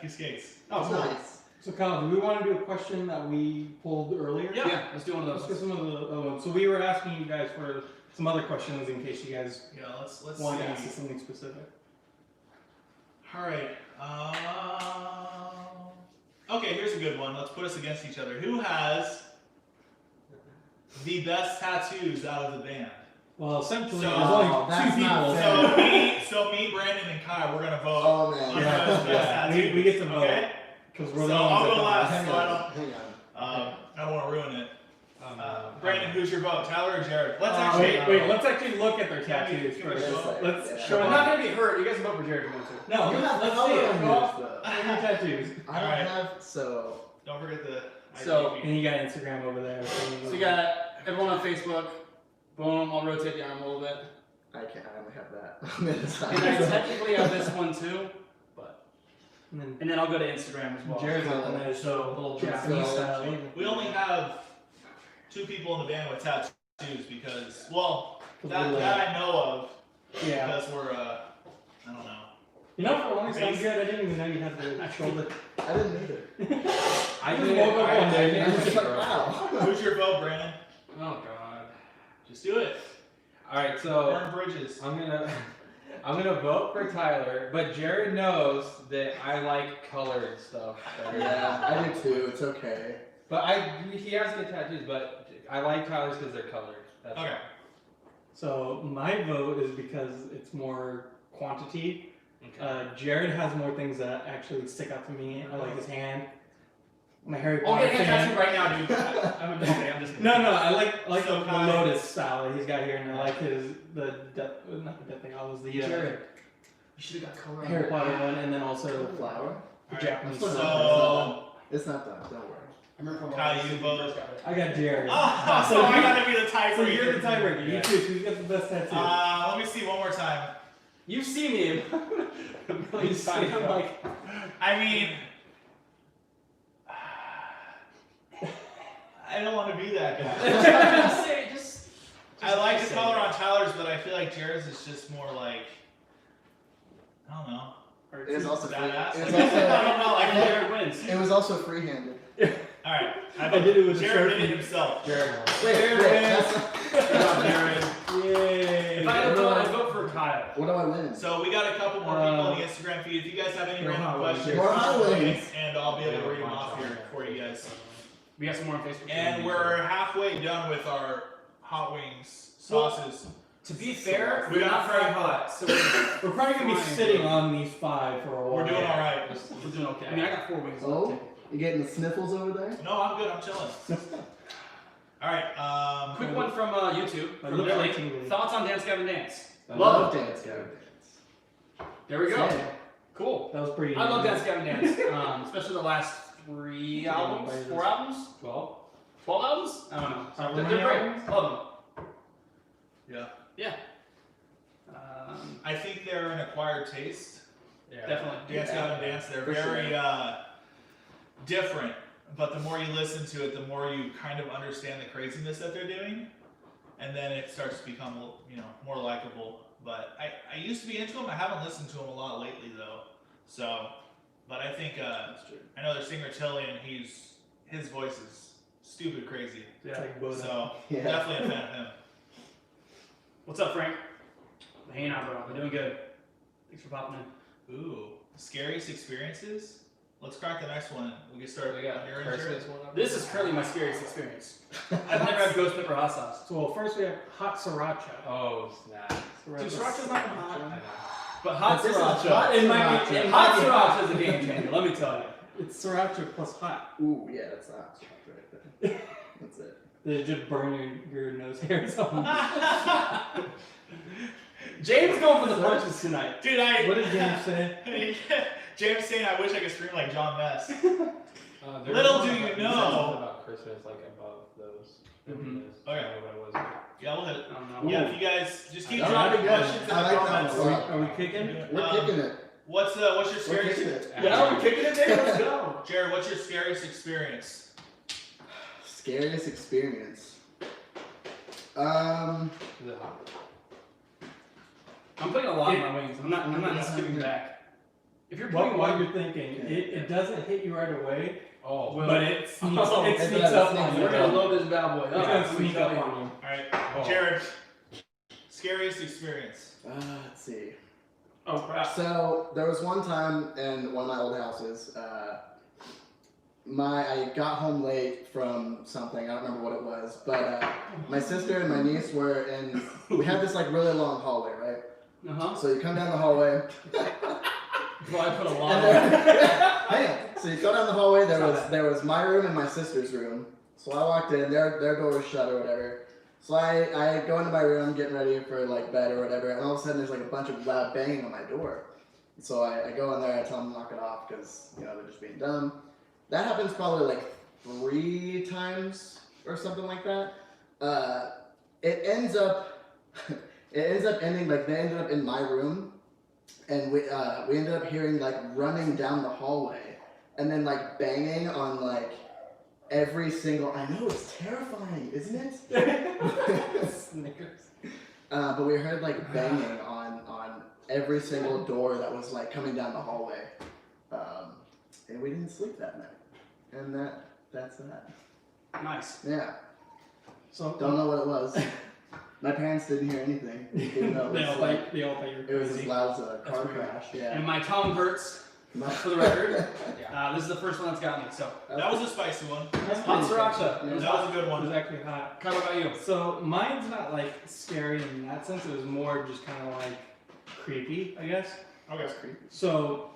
He skates. Oh, cool. Nice. So, Kyle, do we want to do a question that we pulled earlier? Yeah, let's do one of Let's get those. some of the other ones. So we were asking you guys for some other questions in case you guys Yeah, let's want to answer see. something specific. All right. Okay, here's a good one. Let's put us against each other. Who has the best tattoos out of the band? Well, essentially, So- there's only that's two not people. fair. So me, Brandon, and Kai, we're gonna vote Oh on man. Yeah. who's best tattoos. We get to vote. Okay. Because we're So the ones I'll that go don't last. have- Hang So I on. Hang on. I don't want to ruin it. Um, Brandon, who's your vote? Tyler or Jared? Let's Oh, actually. wait, let's actually look at their Can we- tattoos can we first. show- Let's Yeah. show I'm them. not gonna be hurt. You guys can vote for Jared if you want to. No, You have let's color see it. on Go yours, off though. your tattoos. I don't Alright. have so. Don't forget the. So- And you got Instagram over there. So you got everyone on Facebook. Boom. I'll rotate the arm a little bit. I can't. I only have that on the other side. And I technically have this one too, but And and then I'll go to Instagram as then well. Jared's on there, so a little Japanese So- style. We only have 2 people in the band with tattoos because, well, that I know of Yeah. because we're I don't know. You know, for a long time, Jared, I didn't even know you had the shoulder. I didn't either. I just did. woke up one day I and was just like, wow. Who's your vote, Brandon? Oh god. Just do it. All right, so Burn bridges. I'm gonna vote for Tyler, but Jared knows that I like colored stuff better. Yeah, I do too. It's okay. But he has good tattoos, but I like Tyler's because they're colored. That's Okay. So my vote is because it's more quantity. Okay. Jared has more things that actually stick out to me. I like his hand. I'm a Harry I'll Potter get a tattoo fan. right now, dude. I'm just kidding. I'm just kidding. No, I like So the Kyle- lotus style that he's got here, and I like not the death thing. I was the Jared, you should have got color on Harry that. Potter one, and then also The flower. the Alright, Japanese so- style. It's not done. Don't worry. I remember when Kyle, I you first vote. got it. I got Jared. Ah, So so I you- gotta be the tiebreaker. So you're the tiebreaker. You Yeah. choose who's got the best tattoo. Let me see one more time. You've seen me a million You see, times. I'm bro. like, I mean, I don't want to be that guy. Just say it, just I like the say color it. on Tyler's, but I feel like Jared's is just more like, I don't know. It is also free. Badass. It's I also. don't know. Like Like, Jared wins. It was also free-handed. all right, I did it with the Jared did Sharpie. it himself. Jared. Wait, Jared wait. wins. That's Good job, Jared. Yay! If I had a vote, I'd vote for Kyle. what do I win? So we got a couple more people on the Instagram feed. If you guys have any More random hot wings. questions, More hot post wings. links, and I'll be able to read them off here for you guys. We got some more on Facebook. And we're halfway done with our hot wings sauces. To be fair, We we're got not very fried hot, so we're We're probably gonna be Fine. sitting on these 5 for a while. We're doing all right. we're doing okay. I mean, I got 4 wings left. Oh, too. you getting the sniffles over there? No, I'm good. I'm chilling. All right. Quick one from YouTube. My From lips are Billy. tingling. Thoughts on Dance Gavin Dance? I Love love Dance Gavin Dance. There we go. Same. Cool. That was pretty. I love Dance Gavin Dance, especially the last 3 albums, 4 albums, 12. 12 albums. I don't know. However They're many great. albums? Love Yeah. them. I think they're an acquired taste. Yeah. Definitely. Dance Gavin Dance. They're For very sure. different. But the more you listen to it, the more you kind of understand the craziness that they're doing, and then it starts to become more likable. But I used to be into them. I haven't listened to them a lot lately though. So, but I think I know their singer Tillian. His voice is stupid crazy. It's like Bono. So Yeah. definitely a fan of him. What's up, Frank? Hanging out, bro. We're doing good. Thanks for popping in. Ooh, scariest experiences. Let's crack the next one. We can start. We got on your end, Jared. Christmas one up This there. is currently my scariest experience. I've never had ghost pepper hot sauce. So well, first we have hot sriracha. Oh snap! Dude, sriracha's not I hot. know. But hot But this is sriracha. hot It might sriracha. be, It hot might be hot. sriracha is a game changer, let me tell you. It's sriracha plus hot. Ooh, yeah, that's not right there. That's it. They just burn your nose hairs off. James going for the punches tonight. Dude, I. What did James say? James saying, "I wish I could scream like John Mess." There's Little one do you about- know. something about Christmas, like above those. Mhm. Okay. I don't know what it was. Yeah, we'll hit it. I don't know. Yeah, if you guys just keep I dropping like that. questions in I the like that comments. one. Are we kicking? We're kicking it. What's your We're scariest? kicking it. Yeah, we're kicking it, Dave. Let's go. Jared, what's your scariest experience? Scariest experience. Is it hot? I'm putting a lot on my wings. I'm not just giving back. If you're putting While one, you're thinking, it doesn't hit you right away, Oh, Well, but it sneaks, Oh, it it sneaks does, up it on sneaks you. we're gonna load this bad boy It's up. gonna Let me sneak tell up you. on you. All right, Oh. Jared. Scariest experience. Let's see. Oh crap. So there was one time in one of my old houses. I got home late from something. I don't remember what it was, but my sister and my niece were in. We had this like really long hallway, right? Uh huh. So you come down the hallway. Well, I put a lot And on. hang on. So you go down the hallway. There was my room and my sister's room. So I walked in. Their door was shut or whatever. So I go into my room, getting ready for like bed or whatever, and all of a sudden there's like a bunch of loud banging on my door. So I go in there. I tell them to knock it off because they're just being dumb. That happens probably like 3 times or something like that. It ends up ending like they ended up in my room. And we ended up hearing like running down the hallway and then like banging on like every single. I know it's terrifying, isn't it? Snickers. But we heard like banging on every single door that was like coming down the hallway, and we didn't sleep that night. And that's that. Nice. Yeah, So don't know what it was. My parents didn't hear anything. Even though they it all was, like, think you're it was as crazy. loud as a That's car weird. crash. Yeah. And my tongue hurts. For the record, this is the first one that's got me. So That was a spicy one. hot sriracha. Yeah. That was a good It one. was actually hot. Kind of about you. So mine's not like scary in that sense. It was more just kind of like creepy, I guess. Okay. So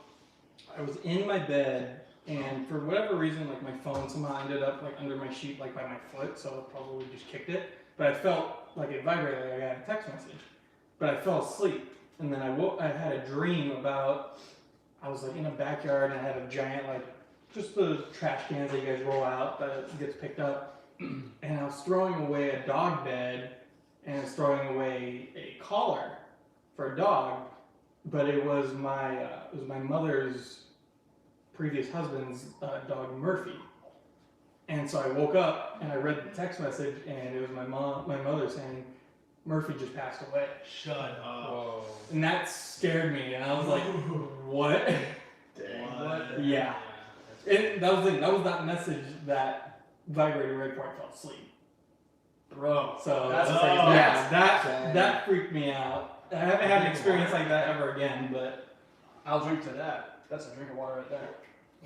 I was in my bed, and for whatever reason, like my phone somehow ended up like under my sheet, like by my foot. So I probably just kicked it. But I felt like it vibrated, like I had a text message. But I fell asleep, and then I had a dream about. I was like in a backyard, and I had a giant like just the trash cans that you guys roll out that gets picked up, and I was throwing away a dog bed, and I was throwing away a collar for a dog, but it was my mother's previous husband's dog Murphy. And so I woke up and I read the text message, and it was my mother saying, Murphy just passed away. Shut up. Whoa. And that scared me, and I was like, what? Dang. What? Yeah. And that was that message that vibrated right before I fell asleep. Bro. So That's Oh. crazy. yeah, Dang. that freaked me out. I haven't had an experience like that ever again, but I'll drink to that. That's a drink of water right there.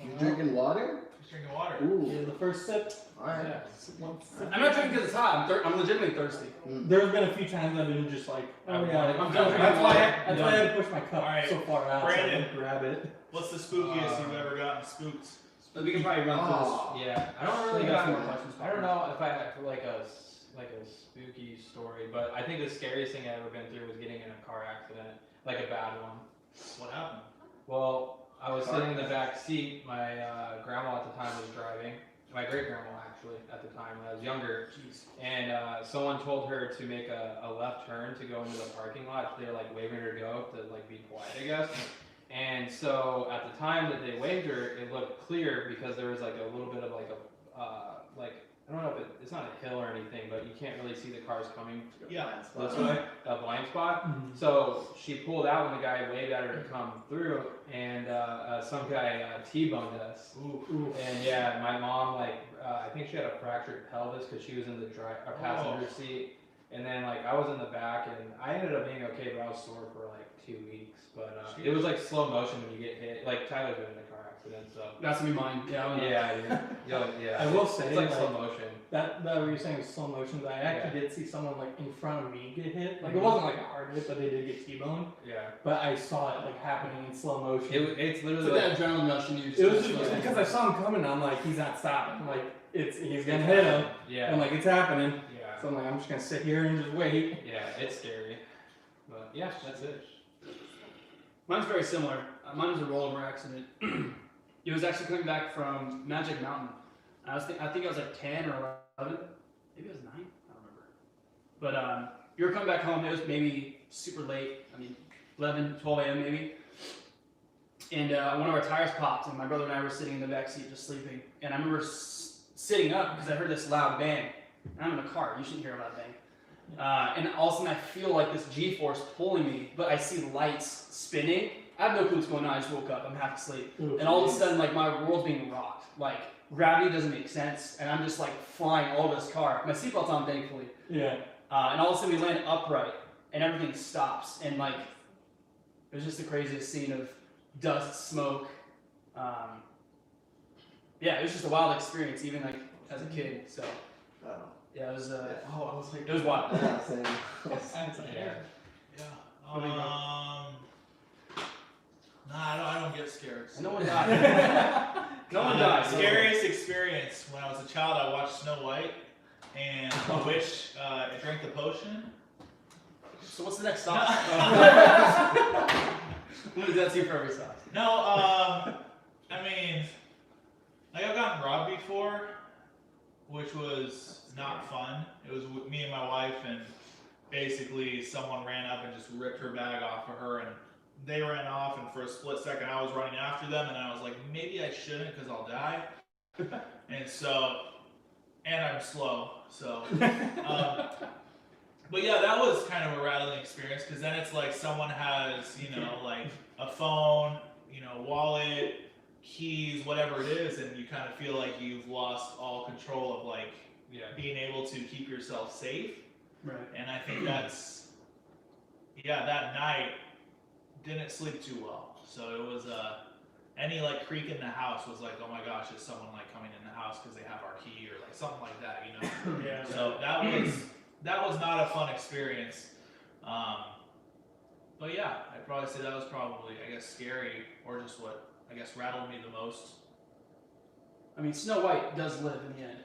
You drinking water? Just drinking water. yeah, Ooh. the first sip. All right. Yeah. One sip. I'm not drinking because it's hot. I'm legitimately thirsty. There's been a few times I've been just like, oh yeah, I'm done. that's why I had to push my cup Alright, so far out Brandon. so I could grab it. What's the spookiest you've ever gotten spooked? But we can probably run through this. Oh. Yeah, I don't really We got got. some more questions. I don't know if I have like a spooky story, but I think the scariest thing I've ever been through was getting in a car accident, like a bad one. What happened? Well, I was sitting in the back seat. My grandma at the time was driving. My great grandma actually at the time when I was younger. And someone told her to make a left turn to go into the parking lot. They were like waving her to go to like be quiet, I guess. And so at the time that they waved her, it looked clear because there was like a little bit of like a like I don't know if it's not a hill or anything, but you can't really see the cars coming Yeah. this way, a blind spot. So she pulled out when the guy waved at her to come through, and some guy T-boned us. Ooh. And yeah, my mom I think she had a fractured pelvis because she was in the passenger seat, And then like I was in the back, and I ended up being okay, but I was sore for like 2 weeks. But it was like slow motion when you get hit. Like Tyler's been in a car accident, so. That's gonna be mine. Yeah. Yeah. I will say, it's like like, slow motion. That what you're saying was slow motion. I actually did see someone like in front of me get hit. Like it wasn't like a hard hit, but they did get T-boned. Yeah. But I saw it like happening in slow motion. It's It's literally like like, that adrenaline rush, and you just. It was just because I saw him coming. I'm like, he's not stopping. I'm like, he's gonna hit him. yeah. I'm like, it's happening. Yeah. So I'm like, I'm just gonna sit here and just wait. Yeah, it's scary. But yeah, that's it. Mine's very similar. Mine was a rollover accident. It was actually coming back from Magic Mountain. I think I was like 10 or 11. Maybe it was 9. I don't remember. But you were coming back home. It was maybe super late. I mean, 11, 12 a.m. maybe. And one of our tires popped, and my brother and I were sitting in the back seat just sleeping. And I remember sitting up because I heard this loud bang. And I'm in a car. You shouldn't hear a loud bang. And all of a sudden I feel like this G-force pulling me, but I see lights spinning. I have no clue what's going on. I just woke up. I'm half asleep. And all of a sudden, like, my world's being rocked. Like, gravity doesn't make sense, and I'm just, like, flying all over this car. My seatbelt's on, thankfully. Yeah. And all of a sudden we land upright, and everything stops. And, like, it was just the craziest scene of dust, smoke. Yeah, it was just a wild experience, even, like, as a kid. So, Oh. yeah, it was, I was like, it was wild. yeah, same. Yeah. Yeah. Nah, I don't get scared. And no one died. No one died. Scariest experience when I was a child, I watched Snow White, and the witch drank the potion. So what's the next stop? What does that seem for every stop? No, I mean, like I've gotten robbed before, which was not fun. It was with me and my wife, and basically someone ran up and just ripped her bag off of her, and they ran off, and for a split second I was running after them, and I was like, maybe I shouldn't because I'll die. And I'm slow, so. But yeah, that was kind of a rattling experience, because then it's like someone has, like a phone, wallet, keys, whatever it is, and you kind of feel like you've lost all control of like being able to keep yourself safe. Right. And I think that's, that night didn't sleep too well. So it was any like creak in the house was like, oh my gosh, is someone like coming in the house because they have our key or like something like that, Yeah. So that was not a fun experience. But yeah, I'd probably say that was probably, I guess, scary, or just what I guess rattled me the most. I mean, Snow White does live in the end.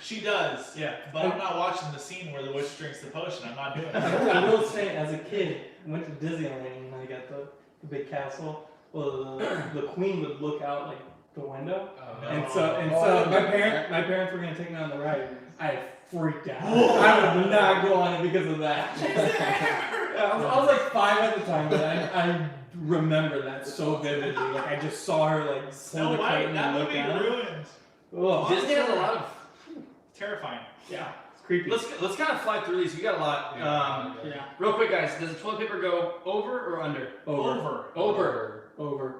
She does. Yeah. But I'm not watching the scene where the witch drinks the potion. I'm not doing it. I will say, as a kid, I went to Disneyland and I got the big castle. Well, the queen would look out like the window, and so my parents were gonna take me on the ride. I freaked out. I would not go on it because of that. I was like 5 at the time, but I remember that so vividly. Like I just saw her like pull Snow the White, curtain that and look movie down. ruined. Oh, Disney has a lot of. Terrifying. Yeah. it's creepy. Let's kind of fly through these. We got a lot. Yeah. Real quick, guys. Does the toilet paper go over or under? Over.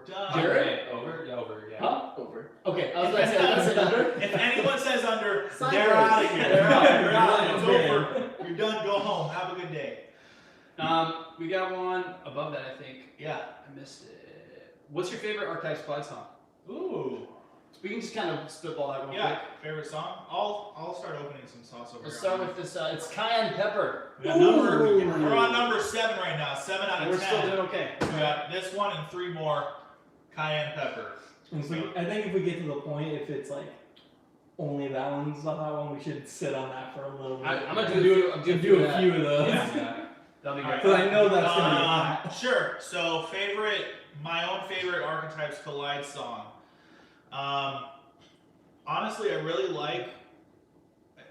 Duh. Jared? Over? Yeah, over, yeah. Huh? Over. Okay, I was going to say under. If anyone says under, Sideways. they're out of here. They're out. They're out. It's Okay. over. You're done. Go home. Have a good day. We got one above that, I think. Yeah. I missed it. What's your favorite Archetype Slide song? Ooh. We can just kind of spitball that real Yeah. quick. Favorite song? I'll start opening some sauce over Let's here. start with this. It's Cayenne Pepper. We got we're on number 7 right now. 7 out And of we're 10. still doing okay. We got this one and 3 more cayenne pepper. And I think if we get to the point, if it's like only that one's on that one, we should sit on that for a little bit. I'm gonna And do a that. few of those. Yeah. That'll be Alright. great. Because I know that's gonna be hot. Sure. So my own favorite Archetypes Collide song. Honestly, I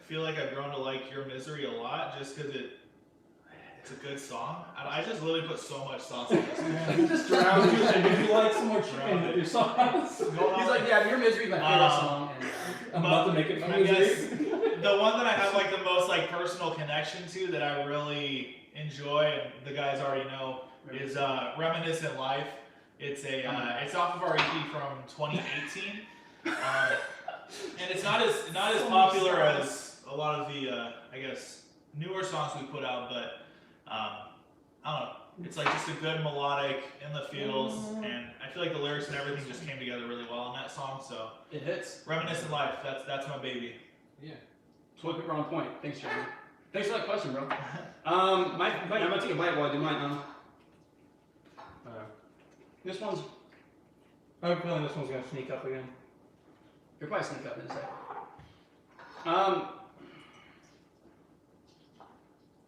feel like I've grown to like Your Misery a lot just because it's a good song. I just literally put so much sauce in this. Just drown. Would you like some more chicken with your sauce? He's like, yeah, Your Misery is my favorite song. And, I'm about to make it my I guess misery. the one that I have like the most like personal connection to that I really enjoy, and the guys already know, is Reminiscent Life. It's it's off of our EP from 2018, and it's not as popular as a lot of the I guess newer songs we put out, but I don't know. It's like just a good melodic in the feels, and I feel like the lyrics and everything just came together really well in that song. So It hits. Reminiscent Life, that's my baby. So we're on point. Thanks, Jeremy. Thanks for that question, bro. I'm gonna take a bite while I do mine. This one's I have a feeling this one's gonna sneak up again. you're probably sneak up in a second.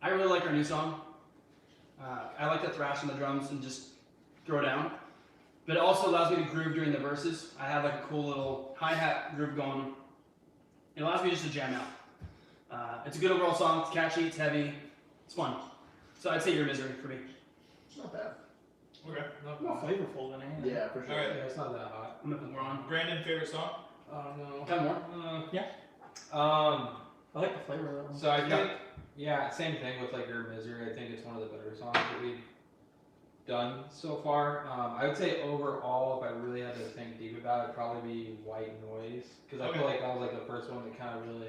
I really like our new song. I like to thrash on the drums and just throw down. But it also allows me to groove during the verses. I have like a cool little hi-hat groove going. It allows me just to jam out. It's a good overall song. It's catchy. It's heavy. It's fun. So I'd say Your Misery for me. It's not bad. Okay. More flavorful than anything. Yeah, for sure. All right. Yeah, it's not that hot. I'm gonna put more on. Brandon, favorite song? Oh no. Got more? I like the flavor of that one. So I think, yeah, same thing with like Your Misery. I think it's one of the better songs that we've done so far. I would say overall, if I really had to think deep about it, it'd probably be White Noise, because I feel like that was like the first one that kind of really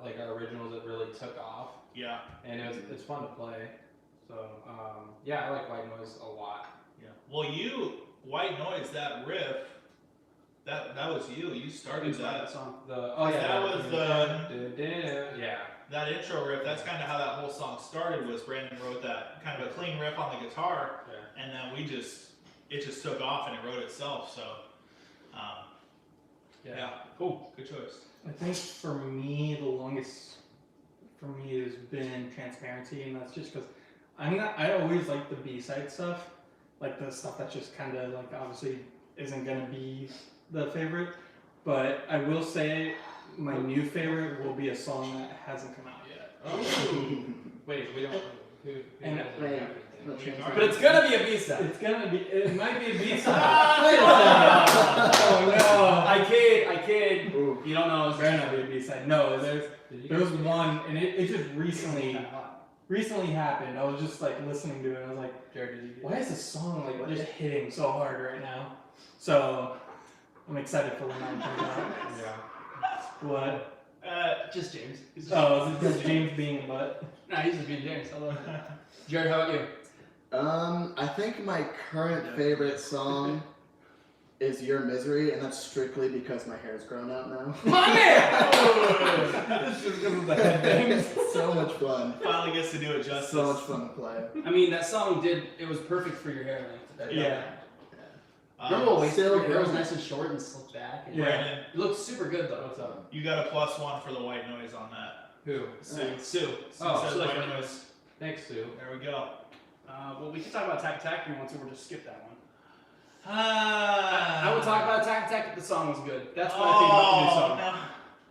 like our originals that really took off, Yeah. and it's fun to play. So yeah, I like White Noise a lot. Yeah. Well, White Noise, that riff, that was you. You started that. song. That was yeah. that intro riff. That's kind of how that whole song started. Was Brandon wrote that kind of a clean riff on the guitar, and then it just took off and it wrote itself. So, yeah, cool, good choice. I think for me, the longest for me has been Transparency, and that's just because I always like the B-side stuff, like the stuff that just kind of like obviously isn't gonna be the favorite, but I will say my new favorite will be a song that hasn't come out yet. Wait, we don't. Who And knows what wait, happened? But it's gonna be a B-side. It's gonna be. It might be a B-side. Wait a second. Oh no. I kid. Ooh. You don't know. It's better not be a B-side. No, Did you there was guys- one, and it just recently happened. I was just like listening to it. And I was like, Jared, did you get why is this song like just hitting so hard right now? So I'm excited for when that comes out. Yeah. What? Just James. Oh, is it just James being but? Nah, he's just being James. I love it. Jared, how about you? I think my current favorite song is Your Misery, and that's strictly because my hair's grown out now. My man! It's just because of the headbangs. It's so much fun. Finally gets to do it justice. So much fun to play. I mean, that song it was perfect for your hair length. Yeah. Remember when Still your hair was grown. nice and short and slicked back? And Yeah. Brandon, It looks super good though. What's up? you got a +1 for the White Noise on that. Who? Sue. Sue. Oh, says Sue likes White White Noise. Thanks, Sue. There we go. Well, we can talk about Attack Attack if you want to. We'll just skip that one. I I would talk about Attack Attack if the song was good. That's what I think about the new song. No,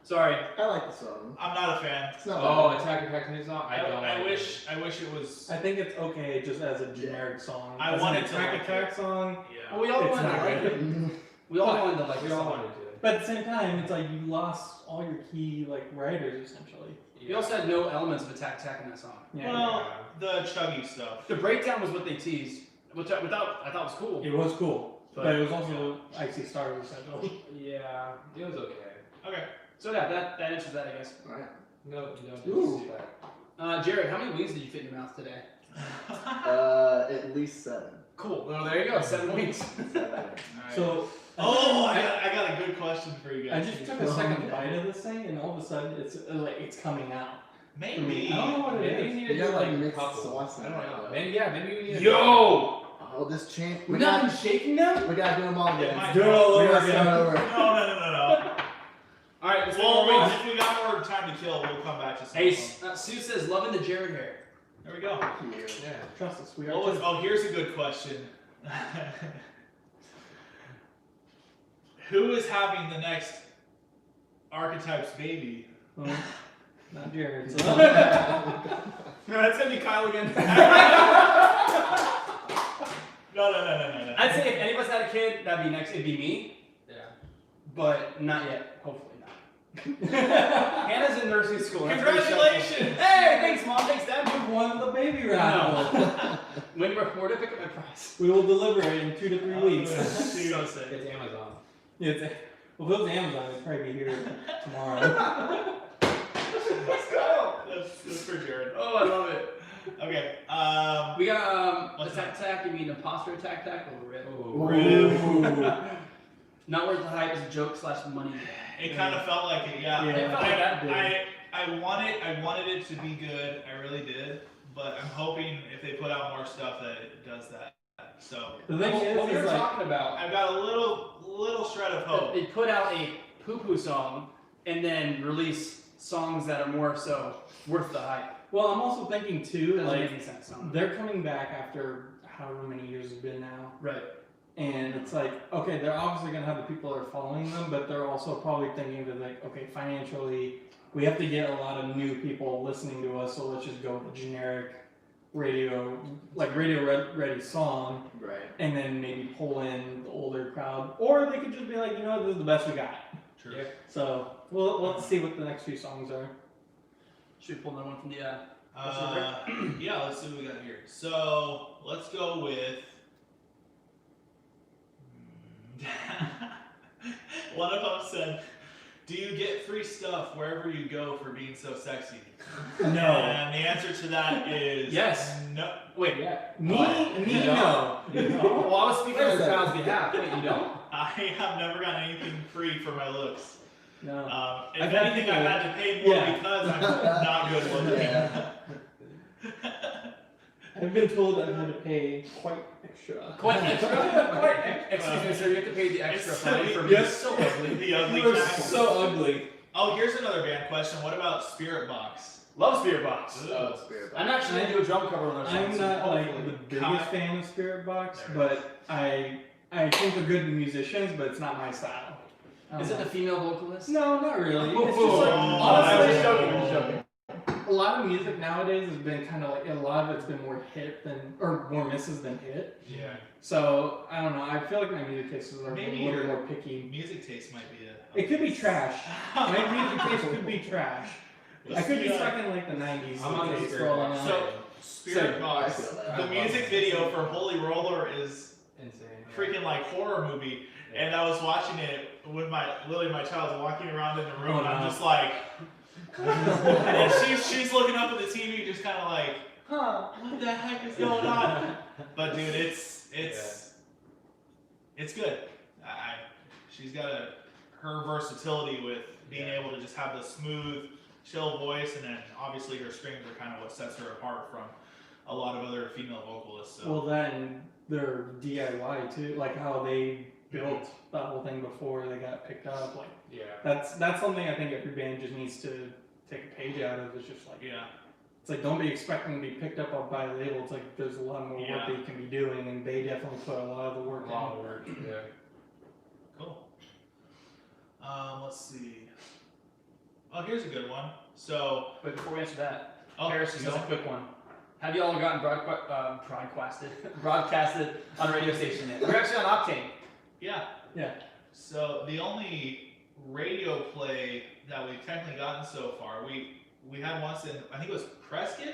Sorry. I like the song. I'm not a fan. It's not Oh, bad. Attack new song? I don't I like wish it was. I think it's okay just as a generic song. I As wanted an to Attack like Attack it. song. Yeah. Well, we all It's wanted to not like good. it. We all wanted to like We the all song. wanted to. But at the same time, it's like you lost all your key like writers essentially. We also had no elements of Attack Attack in that song. Yeah. Well, the chuggy stuff. The breakdown was what they teased, which I thought was cool. It was cool, But- but it was also Icy Stars essentially. Yeah, it was okay. Okay. So yeah, that answers that, I guess. Alright. No, you don't Ooh. do that. Jared, how many wings did you fit in your mouth today? At least 7. Cool. Well, there you go. 7 wings. Alright. So Oh, I got a good question for you I guys. just took a second bite of this thing, and all of a sudden it's coming out. Maybe. I don't know what it Maybe is. you need to You do got, like, like mixed couple. sauce in I don't there, know. though. Maybe we need to Yo! Oh, this change. We're not even shaking them? We gotta do them all It again. might- Do it all We over gotta start again. over. No. All right, let's go. Well, if we got more time to kill, we'll come back to some. Hey, of them. Sue says, loving the Jared hair. There we go. Yeah. Trust us, we are. What was, oh, here's a good question. Who is having the next Archetypes baby? Well, not Jared. No, that's gonna be Kyle again. No. I'd say if any of us had a kid, that'd be next. It'd be me, Yeah. but not yet. Hopefully not. Hannah's in nursing school. That's pretty Congratulations! stressful. Hey, thanks, mom. Thanks, dad. You won the baby raffle. When we're to pick up my prize. We will deliver it in 2 to 3 weeks. So sick. It's Amazon. Yeah, well, if it was Amazon, it'd probably be here tomorrow. Let's go. That's for Jared. Oh, I love it. Okay. We got What's attack. You mean imposter attack or rip? Ooh. Not worth the hype is a joke / money. It kind of felt like it, yeah. Yeah. It felt like that did. I wanted it to be good. I really did. But I'm hoping if they put out more stuff that it does that. So The thing What we is were like, talking about. I've got a little shred of hope. They put out a poo-poo song and then release songs that are more so worth the hype. well, I'm also thinking too, Doesn't like make any sense. they're coming back after however many years it's been now, Right. and it's like, okay, they're obviously gonna have the people that are following them, but they're also probably thinking that like, okay, financially, we have to get a lot of new people listening to us, so let's just go with a generic radio ready song, Right. and then maybe pull in the older crowd, or they could just be like, you know what, this is the best we got. True. Yeah. So let's see what the next few songs are. Should we pull another one from the Yeah, let's see what we got here. So let's go with one of them said, "Do you get free stuff wherever you go for being so sexy?" No. And the answer to that is Yes. No. Wait. Yeah. Me You no. Well, I was speaking on the child's behalf. Wait, you don't? I have never gotten anything free for my looks. No. If I've had anything, people- I've had to pay more Yeah. because I'm not good looking. Yeah. I've been told I've had to pay quite extra. Quite extra. Excuse me, sir. You have to pay the extra It's fine for so- being so ugly. The ugly You are tax. so ugly. Oh, here's another band question. What about Spirit Box? Love Spirit Box. Ugh. I'm actually gonna do a drum cover on those. I'm songs, not like hopefully. the biggest Comment. fan of Spirit Box, There it but I think they're good musicians, but it's not my style. Is it the female vocalist? No, not really. Oh, It's just like, oh, honestly, I'm just joking. I'm just joking. a lot of music nowadays has been kind of like, a lot of it's been more hit than, or more misses than hit. Yeah. So, I don't know, I feel like my music tastes are Maybe a little your- more picky. Music taste might be It could be trash. My music taste could be trash. I could be stuck in like the 90s. I'm on the taste Spirit for all I Box. know. So, Spirit I Box. feel that. The I love music it. video for Holy Roller is Insane. yeah. freaking like horror movie. And I was watching it with Lily, my child's walking around in the room, Oh, and I'm no. just like, and then she's looking up at the TV, just kind of like, huh, what the heck is going on? But dude, it's good. She's got her versatility with being able to just have the smooth, chill voice, and then obviously her strings are kind of what sets her apart from a lot of other female vocalists. So. Well, then they're DIY too, like how they built that whole thing before they got picked up. Like Yeah. that's something I think every band just needs to take a page out of. It's just like, Yeah. it's like, don't be expecting to be picked up by a label. It's like there's a lot more Yeah. work that you can be doing, and they definitely put a lot of the work A lot in. of work. Yeah. Cool. Let's see. Oh, here's a good one. So, Wait, before we answer that, oh, Harris, just no. a quick one. Have you all gotten broadcasted on a radio station yet? We're actually on Octane. Yeah. Yeah. So the only radio play that we've technically gotten so far, we had once in, I think it was Prescott.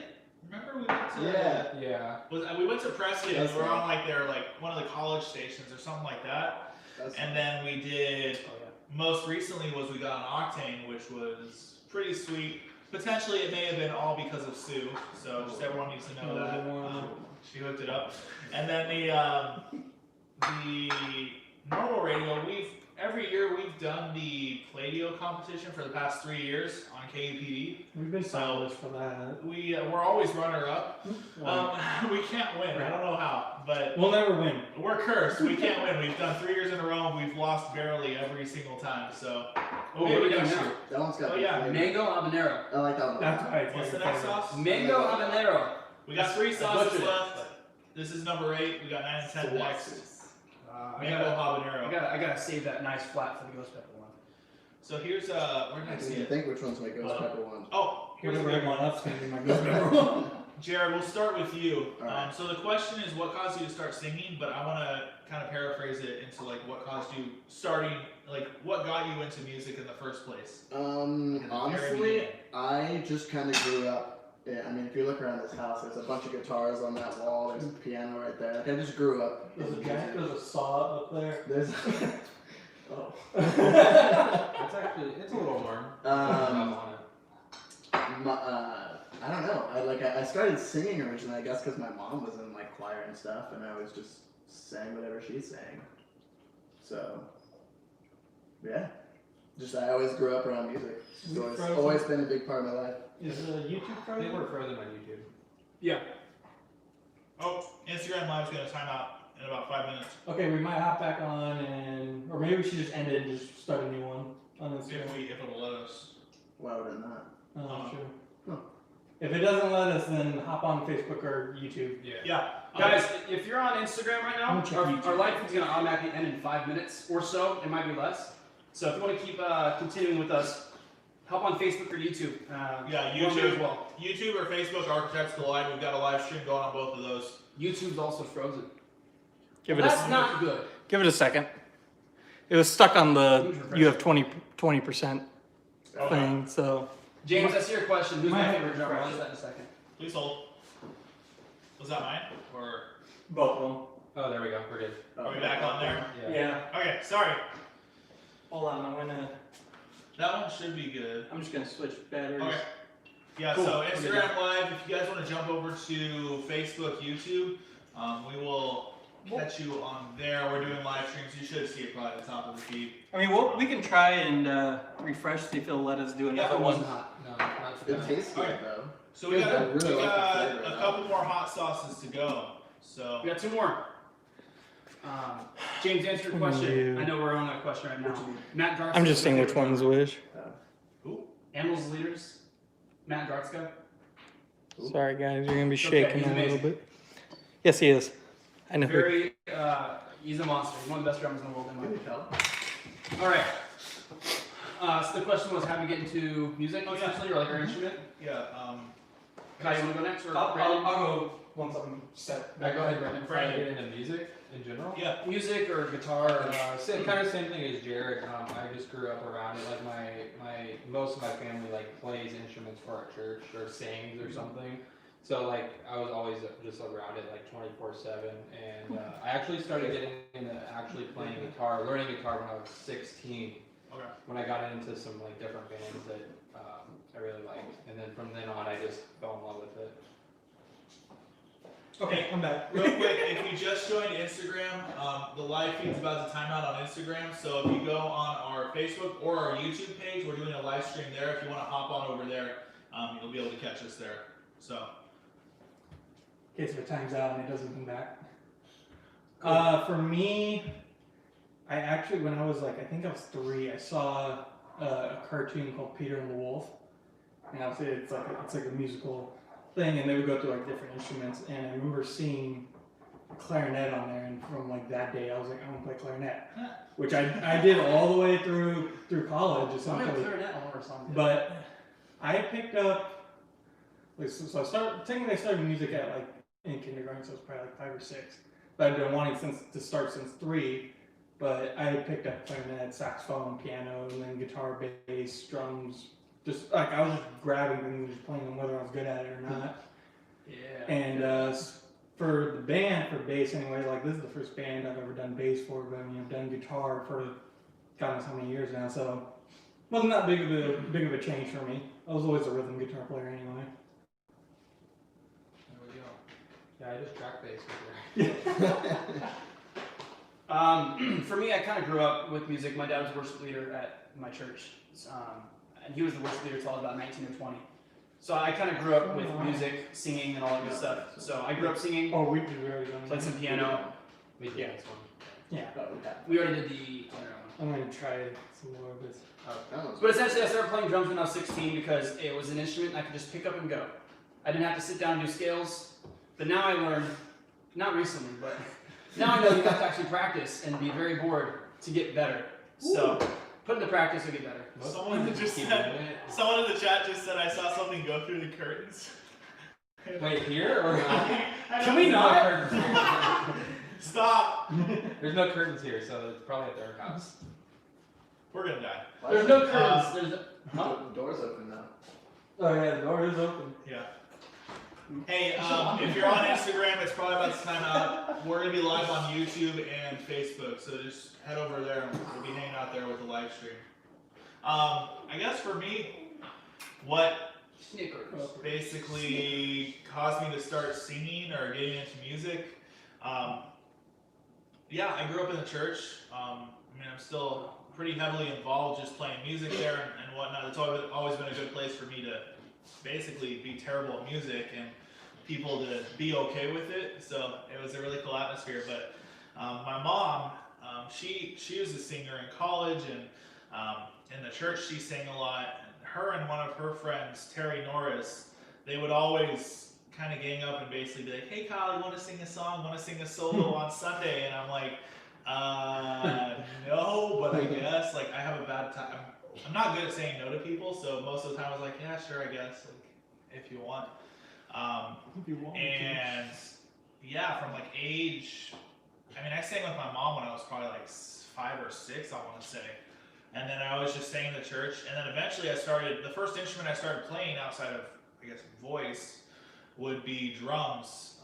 Remember we went to Yeah. Yeah. we went to Prescott and That's we were right. on like their like one of the college stations or something like that. That's And then we did Oh yeah. most recently was we got on Octane, which was pretty sweet. Potentially it may have been all because of Sue, so just everyone needs to know that. She hooked it up. And then the normal radio, every year we've done the Playdio competition for the past 3 years on KUPD. We've been finalists for that. We're always runner up. We can't win. I don't know how, but We'll never win. we're cursed. We can't win. We've done 3 years in a row and we've lost barely every single time. So Oh, what are we doing next now? year. That one's got Oh, the yeah, flavor. Mango habanero. I like that one. That's why it's What's the my next favorite. sauce? Mango habanero. We got 3 sauces Butchered it. left. This is number 8. We got 9 and 10 next. I Mango gotta, habanero. I gotta save that nice flat for the ghost pepper one. So here's where did I I can't see even it? think which one's my ghost pepper one. Oh, here's a Whatever good I one. want, that's gonna be my ghost pepper one. Jared, we'll start with you. Alright. So the question is, what caused you to start singing? But I want to kind of paraphrase it into like what caused you starting, like what got you into music in the first place. At the very Honestly, beginning. I just kind of grew up. Yeah, I mean, if you look around this house, there's a bunch of guitars on that wall. There's a piano right there. Like, I just grew up. There's a in giant, music. there's a saw up there. There's. Oh. It's actually, it's a little warm. Um, on it. I don't know. I started singing originally, I guess, because my mom was in like choir and stuff, and I was just sang whatever she sang. So, yeah. Just I always grew up around music. It's always been a big part of my life. Is YouTube I frozen? think we're frozen on YouTube. Yeah. Oh, Instagram Live's gonna time out in about 5 minutes. Okay, we might hop back on or maybe we should just end it and just start a new one on Instagram. If it'll let us. Why would it not? Oh, sure. Huh. If it doesn't let us, then hop on Facebook or YouTube. Yeah. Yeah. Guys, if you're on Instagram right I'm now, gonna check our YouTube. live feed's gonna automatically end in 5 minutes or so. It might be less. So if you want to keep continuing with us, hop on Facebook or YouTube. Yeah, we're on there YouTube. as well. YouTube or Facebook, Architects Collide. We've got a live stream going on both of those. YouTube's also frozen. Give That's not good. Give it a second. It was stuck on the you have 20% Okay. thing, so James, I see your question. Who's my My- favorite drummer? I'll answer that in a second. Please hold. Was that mine? Or both of them. Oh, there we go. We're good. are we back on there? Yeah. Yeah. Okay, sorry. Hold on, I'm gonna. That one should be good. I'm just gonna switch batteries. Okay. Yeah, Cool. so Okay. Instagram Live, if you guys want to jump over to Facebook, YouTube, we will catch you on there. We're doing live streams. You should see it probably at the top of the feed. I mean, we can try and refresh, see if it'll let us do another It one. wasn't hot. No, not for It that. tastes good Okay. though. So we I got, really we like the got flavor of a that. couple more hot sauces to go. So We got two more. James, answer your question. You. I know we're on that question right now. Which one? Matt Garza. I'm just saying which one's which. Animals Leaders. Matt Gartzka. Ooh. Sorry guys, you're gonna be It's okay, shaking he's a little amazing. bit. Yes, he is. I know. Very, he's a monster. He's one of the best drummers in the world, in my Can you opinion. tell? All right. So the question was how to get into music, Oh, yeah. essentially, or like our instrument. yeah, Kai, you want to go next, or I'll Brandon? go once I'm set. Yeah, go ahead, Brandon. Try to get into music in general. yeah. Music or guitar? Or, Kind of same thing as Jared. I just grew up around it. Like most of my family like plays instruments for our church or sings or something. So like I was always just around it like 24/7. And I actually started getting into actually playing guitar, learning guitar when I was 16. Okay. When I got into some like different bands that I really liked, and then from then on I just fell in love with it. Okay, I'm back. Real quick, if you just joined Instagram, the live feed's about to time out on Instagram. So if you go on our Facebook or our YouTube page, we're doing a live stream there. If you want to hop on over there, you'll be able to catch us there. So In case if it times out and it doesn't come back. For me, I actually, when I was like, I think I was 3, I saw a cartoon called Peter and the Wolf, and obviously it's like a musical thing, and they would go through like different instruments, and I remember seeing clarinet on there, and from like that day, I was like, I want to play clarinet, which I did all the way through college, I'm essentially. gonna clarinet on our song. But I picked up, like, so I started music at like in kindergarten, so it was probably like 5 or 6. But I've been wanting to start since 3. But I had picked up clarinet, saxophone, piano, and then guitar, bass, drums. Just like I was just grabbing things and just playing them, whether I was good at it or not. Yeah. And for the band, for bass anyway, like this is the first band I've ever done bass for, but I mean I've done guitar for God knows how many years now, so it wasn't that big of a change for me. I was always a rhythm guitar player anyway. There we go. Yeah, I just track bass with her. For me, I kind of grew up with music. My dad was worship leader at my church, and he was the worship leader until I was about 19 or 20. So I kind of grew up with music, singing, and all that good stuff. So I grew up singing, Oh, we did already done played that. some piano. We did Yeah. this one. Yeah, Oh, okay. We already did the other one. I'm gonna try some more of this. Oh, But essentially, I started playing drums when I was 16 because it was an instrument I could just pick up and go. I didn't have to sit down and do scales. But now I learned, not recently, but now I know you have to actually practice and be very bored to get better. So put into practice, you'll get better. Someone in the chat just said I saw something go through the curtains. Wait, here or Can we not? There's no curtains here. Stop! There's no curtains here, so it's probably at their house. We're gonna die. There's no curtains. There's The door's open now. Oh yeah, the door is open. Yeah. Hey, if you're on Instagram, it's probably about to time out. We're gonna be live on YouTube and Facebook, so just head over there and we'll be hanging out there with the live stream. I guess for me, what Snickers. basically caused me to start singing or getting into music. Yeah, I grew up in the church. I mean, I'm still pretty heavily involved just playing music there and whatnot. It's always been a good place for me to basically be terrible at music and people to be okay with it. So it was a really cool atmosphere. But my mom, she was a singer in college, and in the church she sang a lot. And her and one of her friends, Terry Norris, they would always kind of gang up and basically be like, "Hey Kyle, you want to sing a song? Want to sing a solo on Sunday?" And I'm like, no, but I guess like I have a bad time. I'm not good at saying no to people, so most of the time I was like, yeah, sure, I guess, like if you want. And yeah, from like age, I mean, I sang with my mom when I was probably like 5 or 6, I want to say. And then I was just sang in the church, and then eventually the first instrument I started playing outside of, I guess, voice would be drums.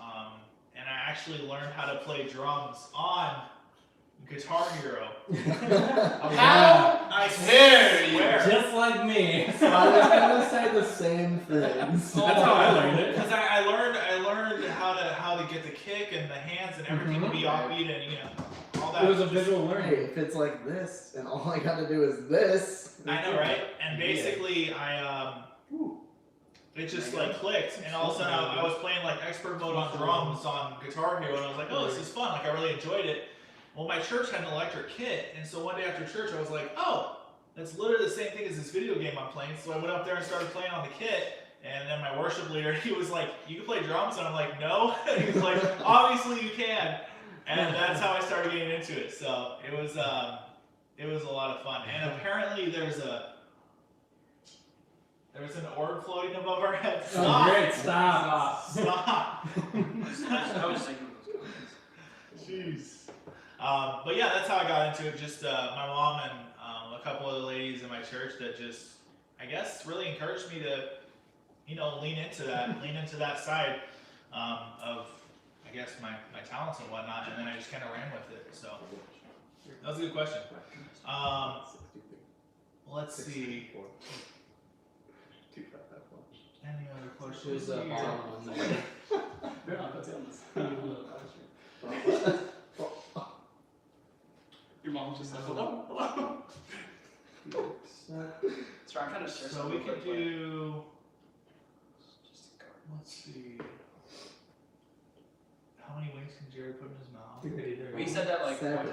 And I actually learned how to play drums on Guitar Hero. How I dare you. swear. Just like me. I was gonna say the same things. That's how I learned it. Because I learned how to get the kick and the hands and everything to be offbeat and all that. It was a visual Hey, learning. if it's like this, and all I gotta do is this. I know, right? And basically, it just like clicked, and all of a sudden I was playing like expert mode on drums on Guitar Hero, and I was like, oh, this is fun. Like I really enjoyed it. Well, my church had an electric kit, and so one day after church, I was like, oh, that's literally the same thing as this video game I'm playing. So I went up there and started playing on the kit, and then my worship leader, he was like, you can play drums? And I'm like, no. He was like, obviously you can. And that's how I started getting into it. So it was a lot of fun. And apparently there's an orb floating above our heads. Oh, Stop! great, stop. Stop! I was thinking Jeez. But yeah, that's how I got into it. Just my mom and a couple of the ladies in my church that just, I guess, really encouraged me to, lean into that side of, I guess, my talents and whatnot. And then I just kind of ran with it. So that was a good question. Let's see. Any other questions? Who's the bottom one? your mom just said hello. So I'm trying to share So we could do. Let's see. How many wings can Jerry put in his mouth? We said that like 7.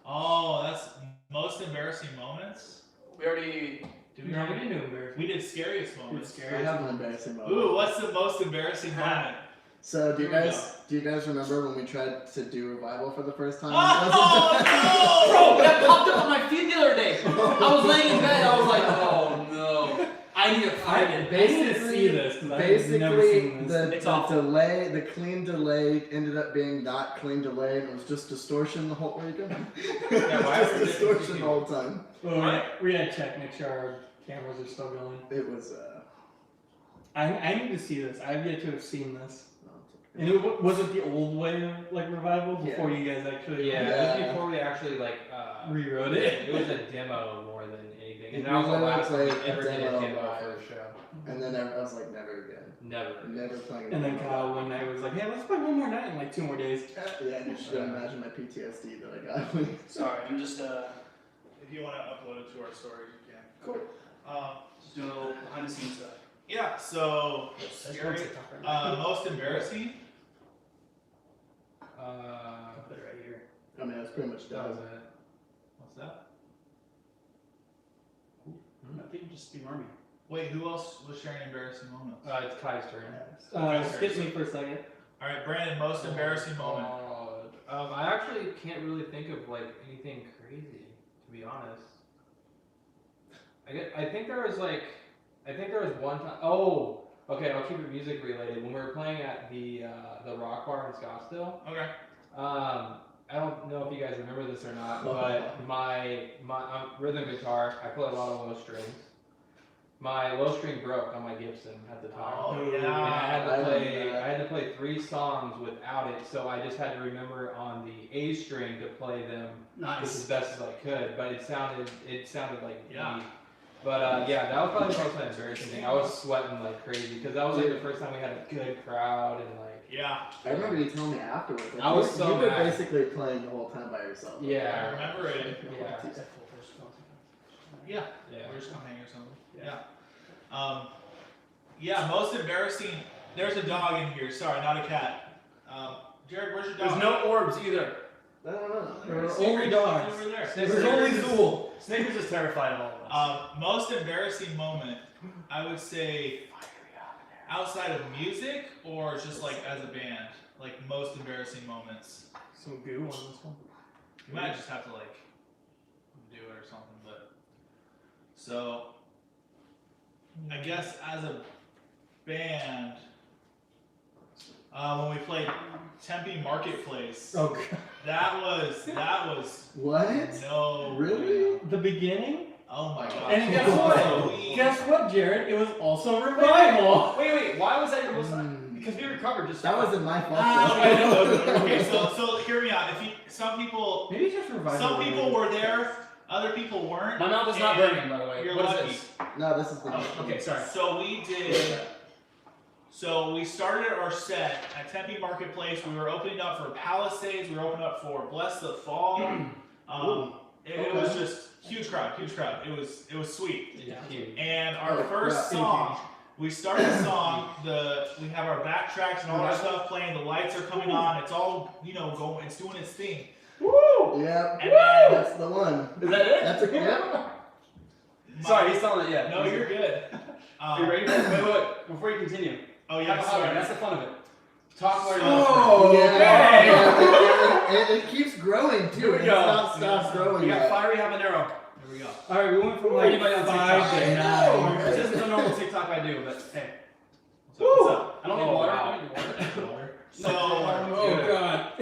Oh, that's most embarrassing moments. we already. Did we No, we already? didn't do embarrassing. We did scariest moments. I have an embarrassing moment. Ooh, what's the most embarrassing moment? So do you Here we guys remember when we tried to do revival for the first time? Oh Bro, that popped up on my feed the other day. I was laying in bed. I was like, oh no, I need to find it. I need to see this because I've never seen this. It's the awful. delay, the clean delay ended up being not clean delay, and it was just distortion the whole way. Yeah, why Just were they distortion the confused? whole time. Well, we had to check, make sure our cameras are still going. It was. I need to see this. I've yet to have seen this. And was it the old way of like revival before you guys actually Yeah, Yeah. it was before we actually rewrote it? It was a demo more than anything. And We that was the literally last time we played a ever did a demo demo live. for a show. And then I was like, never again. Never. Playing. And then Kyle one night was like, "Hey, let's play one more night in like 2 more days." Yeah, you should imagine my PTSD that I got. Sorry, I'm just If you want to upload it to our stories, you can. Cool. Um, just doing a little behind the scenes stuff. yeah. So scary. Most embarrassing. Put it right here. I mean, I was pretty much That done. was it. What's that? I think just ignore me. Wait, who else was sharing embarrassing moments? It's Kai's turn. Skip me for a second. All right, Brandon. Most embarrassing moment. I actually can't really think of like anything crazy, to be honest. I think there was one time. Oh, okay. I'll keep it music related. When we were playing at the Rock Bar in Scottsdale. Okay. I don't know if you guys remember this or not, but my rhythm guitar, I play a lot of low strings. My low string broke on my Gibson at the time. Oh And yeah. I had to play 3 songs without it, so I just had to remember on the A string to play them just as Nice. best as I could. But it sounded like Yeah. But yeah, that was probably the most embarrassing thing. I was sweating like crazy because that was like the first time we had a good crowd and like. Yeah, I remember you telling me afterwards. Like, I was you, so you were mad. basically playing the whole time by yourself. I Yeah. remember it. Yeah. Yeah, Yeah. we're just coming or something. Yeah. Yeah, most embarrassing. There's a dog in here. Sorry, not a cat. Jared, where's your dog? There's no orbs either. I don't know. There are Snickers, only dogs. over there. There's only Zool. Snickers is terrified of all of us. Most embarrassing moment, I would say, outside of music or just like as a band, like most embarrassing moments. Some goo on this one. You might just have to like do it or something, but so I guess as a band, when we played Tempe Marketplace, Oh, God. that was What? no Really? The beginning? Oh my god! And guess So what? we- Guess what, Jared? It was also revival. Wait, why was that your most? Mm. Because we recovered just. That wasn't my fault. Okay, so hear me out. Some people Maybe just revival. were there, other people weren't. My mouth is not and burning, by the way. You're What is lucky. this? No, this is the. Oh, okay, sorry. So we did. So we started our set at Tempe Marketplace. We were opening up for Palisades. We were opening up for Bless the Fall. It was just huge crowd. It was sweet. Yeah. Huge. And our Oh, first yeah. song, we started the song. We have our backtracks and all our stuff playing. The lights are coming on. It's all going. It's doing its thing. Woo! Yeah, And then that's the one. Is that it? That's a yeah. Sorry, he's telling it yet. No, you're good. Are you ready? Wait. Before you continue. Oh Have yeah, a hot sorry. one. That's the fun of it. Talk while you're Oh, Yeah, it keeps growing too. Here we It's go. not stops growing We got yet. fiery habanero. Here we go. All right, we went from like Anybody on 5 to TikTok? 9. This isn't the normal TikTok I do, but hey. What's up? I don't need Oh, water. wow. I don't need water. So, Oh, God.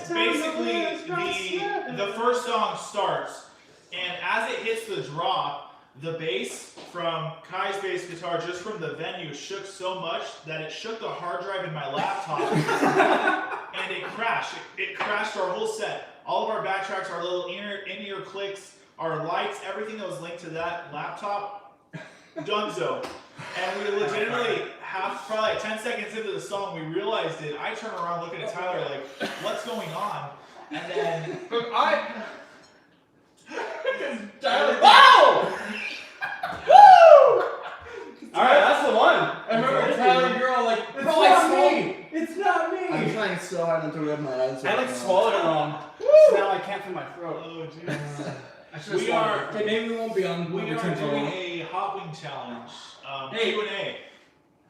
so basically, the first song starts, and as it hits the drop, the bass from Kai's bass guitar, just from the venue, shook so much that it shook the hard drive in my laptop, and it crashed. It crashed our whole set. All of our backtracks, our little in-ear clicks, our lights, everything that was linked to that laptop, donezo. And we legitimately, probably like 10 seconds into the song, we realized it. I turn around looking at Tyler like, what's going on? And then Wow! Woo! Alright, that's the one. I remember Tyler, you're all like, it's Bro, like not smoke. me! It's not I'm me! trying so hard not to rub my eyes. I like swallowed it wrong. So now I can't feel my throat. oh, jeez. I should have We swallowed are- it. Okay, maybe we won't be on We the are team for doing long. a hot wing challenge. Hey. Q&A.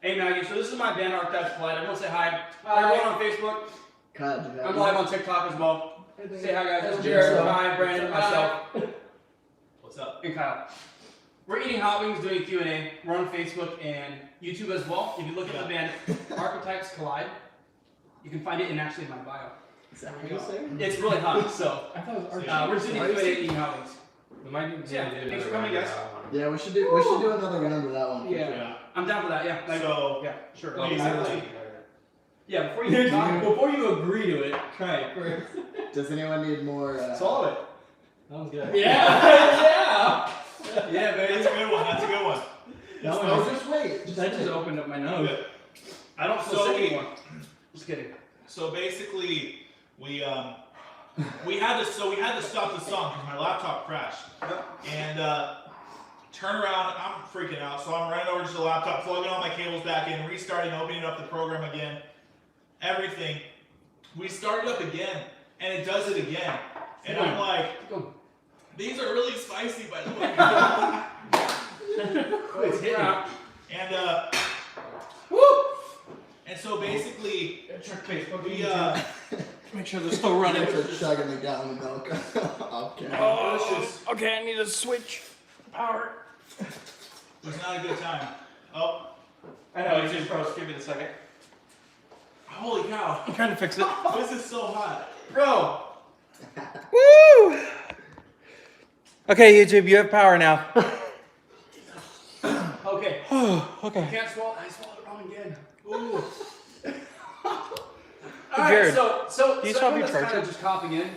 Hey Maggie, so this is my band Archetypes Collide. Everyone say hi. Everyone on Facebook. God, I'm live on TikTok as well. Say hi guys. This is Jared. Jared, Ryan, Brandon, myself, What's up? and Kyle. We're eating hot wings, doing Q&A. We're on Facebook and YouTube as well. If you look at the band Archetypes Collide, you can find it in actually my bio. Is that what you saying? It's really hot, so I thought it was we're just doing Q&A eating hot wings. We might do Yeah, thanks for coming, guys. Yeah, we should do another round of that one. for Yeah. sure. I'm down for that, yeah. Like, So, yeah, sure. basically, Yeah, before you talk, Before you agree to it, try it first. Does anyone need more? solve it. Sounds good. Yeah! Yeah, baby. that's a good one. That's a good one. That Oh, one just wait. that just opened up my nose. Good. I don't feel So sick we- anymore. Just kidding. So basically, we had to stop the song because my laptop crashed. And turn around, I'm freaking out. So I'm running over to the laptop, plugging all my cables back in, restarting, opening up the program again. Everything. We started up again, and it does it again. And I'm like, Go. these are really spicy, by the way. It's hitting. And Woo! and so basically, we Make sure they're still running. Thanks for chugging the gallon of milk off camera. delicious. Okay, I need to switch power. It was not a good time. Oh, I know, it's just gross. Give me a second. holy cow! I'm trying to fix it. This is so hot. Bro! Woo! Okay, YouTube, you have power now. Okay. Okay. I can't swallow. I swallowed it wrong again. Ooh. Alright, Jared, so do you so still have everyone your that's kind charger? of just copying in.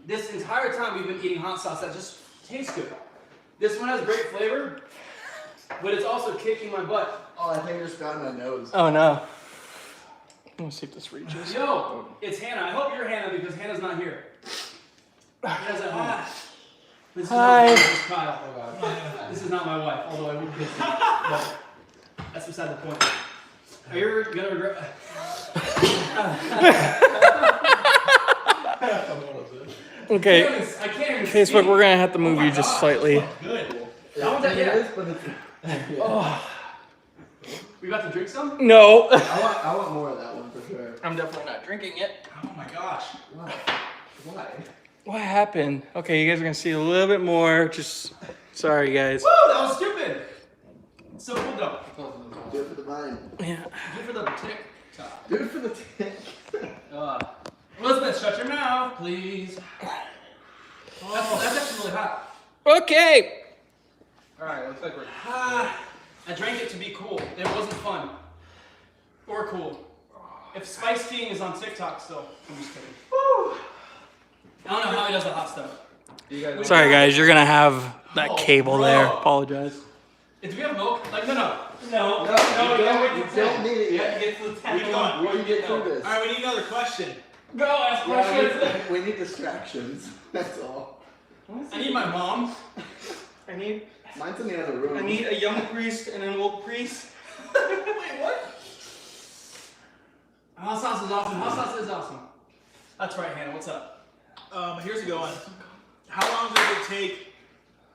This entire time we've been eating hot sauce that just tastes good. This one has great flavor, but it's also kicking my butt. Oh, I think I just got in my nose. Oh no. Let me see if this reaches. Yo, it's Hannah. I hope you're Hannah because Hannah's not here. Hannah's at home. This is Hi. Not, this is Kyle. This is not my wife, although I would kiss her. But that's beside the point. Are you ever gonna regret? Okay, I can't even Facebook, see. we're gonna have to Oh move my you just gosh, slightly. this looks good. That one's at It yeah. is, but it's. Yeah. Oh, We about to drink some? no. I want more of that one for sure. I'm definitely not drinking it. Oh my gosh. Why? Why? What happened? Okay, you guys are gonna see a little bit more. Just sorry, guys. Woo! That was stupid. So cool though. Do it for the vine. Yeah. Good for the TikTok. Do it for the tick. Elizabeth, shut your mouth, please. That's actually really hot. Okay. Alright, looks like we're. I drank it to be cool. It wasn't fun. Or cool. If Spice King is on TikTok still, I'm just kidding. Woo. I don't know how he does the hot stuff. You guys Sorry, guys. You're gonna have that Oh, cable bro. there. Apologize. Do we have milk? Like, no. No. No, you don't need it You yet. have to get to the Keep 10. going. We can get through this. All right, we need another question. Go ask questions. Yeah, we need distractions. That's all. I need my mom. I need Mine's in the other room. a young priest and an old priest. Wait, what? Hot sauce is awesome. Hot sauce is awesome. That's right, Hannah. What's up? Here's a good one. How long does it take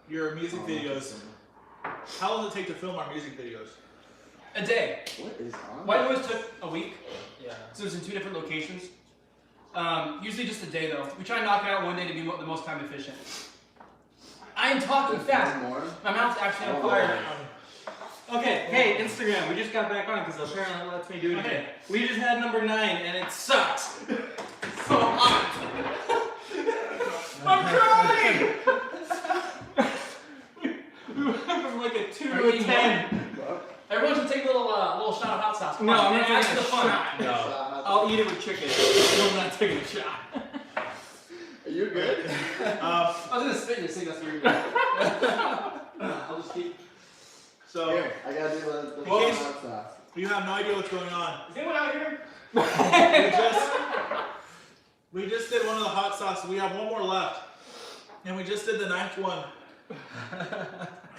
your music videos? How long does it take to film our music videos? A day. What is on? White Noise took a week. Yeah. So it's in 2 different locations. Usually just a day though. We try and knock it out one day to be the most time efficient. I am talking fast. One more? My mouth's actually on Oh, fire. wow. Okay, hey, Instagram, we just got back on because apparently it lets me do it again. We just had number 9 and it sucks. So hot. I'm crying! We went from like a 2 Are to you a eating 10. Everyone should take a little shot of hot sauce. Come No, on, I'm man, not add to taking the a fun. shot. No. I'll eat it with chicken. No, I'm not taking a shot. Are you good? Um, I was gonna spit in your thing. That's weird. I'll just keep. so Here, I gotta do the Well, hot sauce. you have no idea what's going on. Is anyone out here? We just did one of the hot sauces. We have one more left, and we just did the 9th one,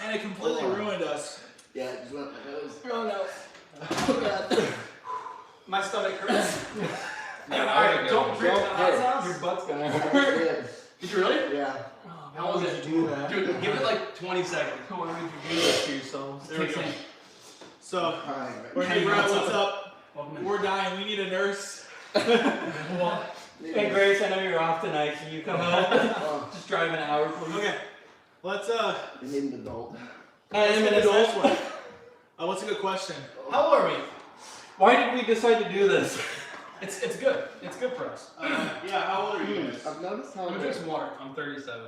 and it completely ruined us. Yeah, it just went my nose. Oh no. Oh, God. My stomach hurts. Yeah, Alright, that don't was a drink the Don't hot hurt. sauce. Your butt's gonna That's hurt. good. Did you really? Yeah. How was it? do that? Dude, give it like 20 seconds. Why would you do this to yourselves? There we Takes go. in. So, Crying right Brittany, Hey, Brad, what's what's up? Welcome in. We're dying. We need a nurse. Well, Hey Grace, I know you're off tonight. Can you come out? Oh, Just drive an hour, please. Okay, let's we need an adult. I am an let's do this adult. next one. What's a good question? how old are we? Why did we decide to do this? It's good. It's good for us. Yeah, how old are you guys? I've noticed how. I'm gonna drink some water. I'm 37.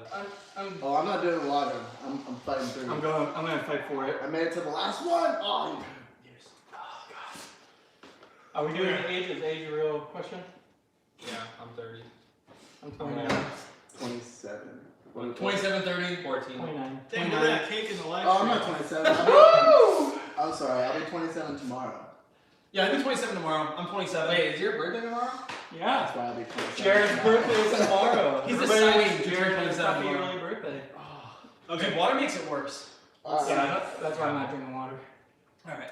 Oh, I'm not doing water. I'm fighting through. I'm gonna fight for it. I made it to the last one. Oh, Are we doing the age? Is age a real question? Yeah, I'm 30. I'm 29. 27. 27, 30. 14. 29. Thank you for that cake in the live Oh, I'm stream. not 27. I'm sorry. I'll be 27 tomorrow. Yeah, I'll be 27 tomorrow. I'm 27. Wait, is your birthday tomorrow? Yeah. That's why I'll be 27. Jared's birthday is tomorrow. He's Everybody deciding wish to Jared turn a 27 happy tomorrow. early birthday. Okay, Okay, water makes it worse. Yeah, that's why I'm not drinking water. Alright.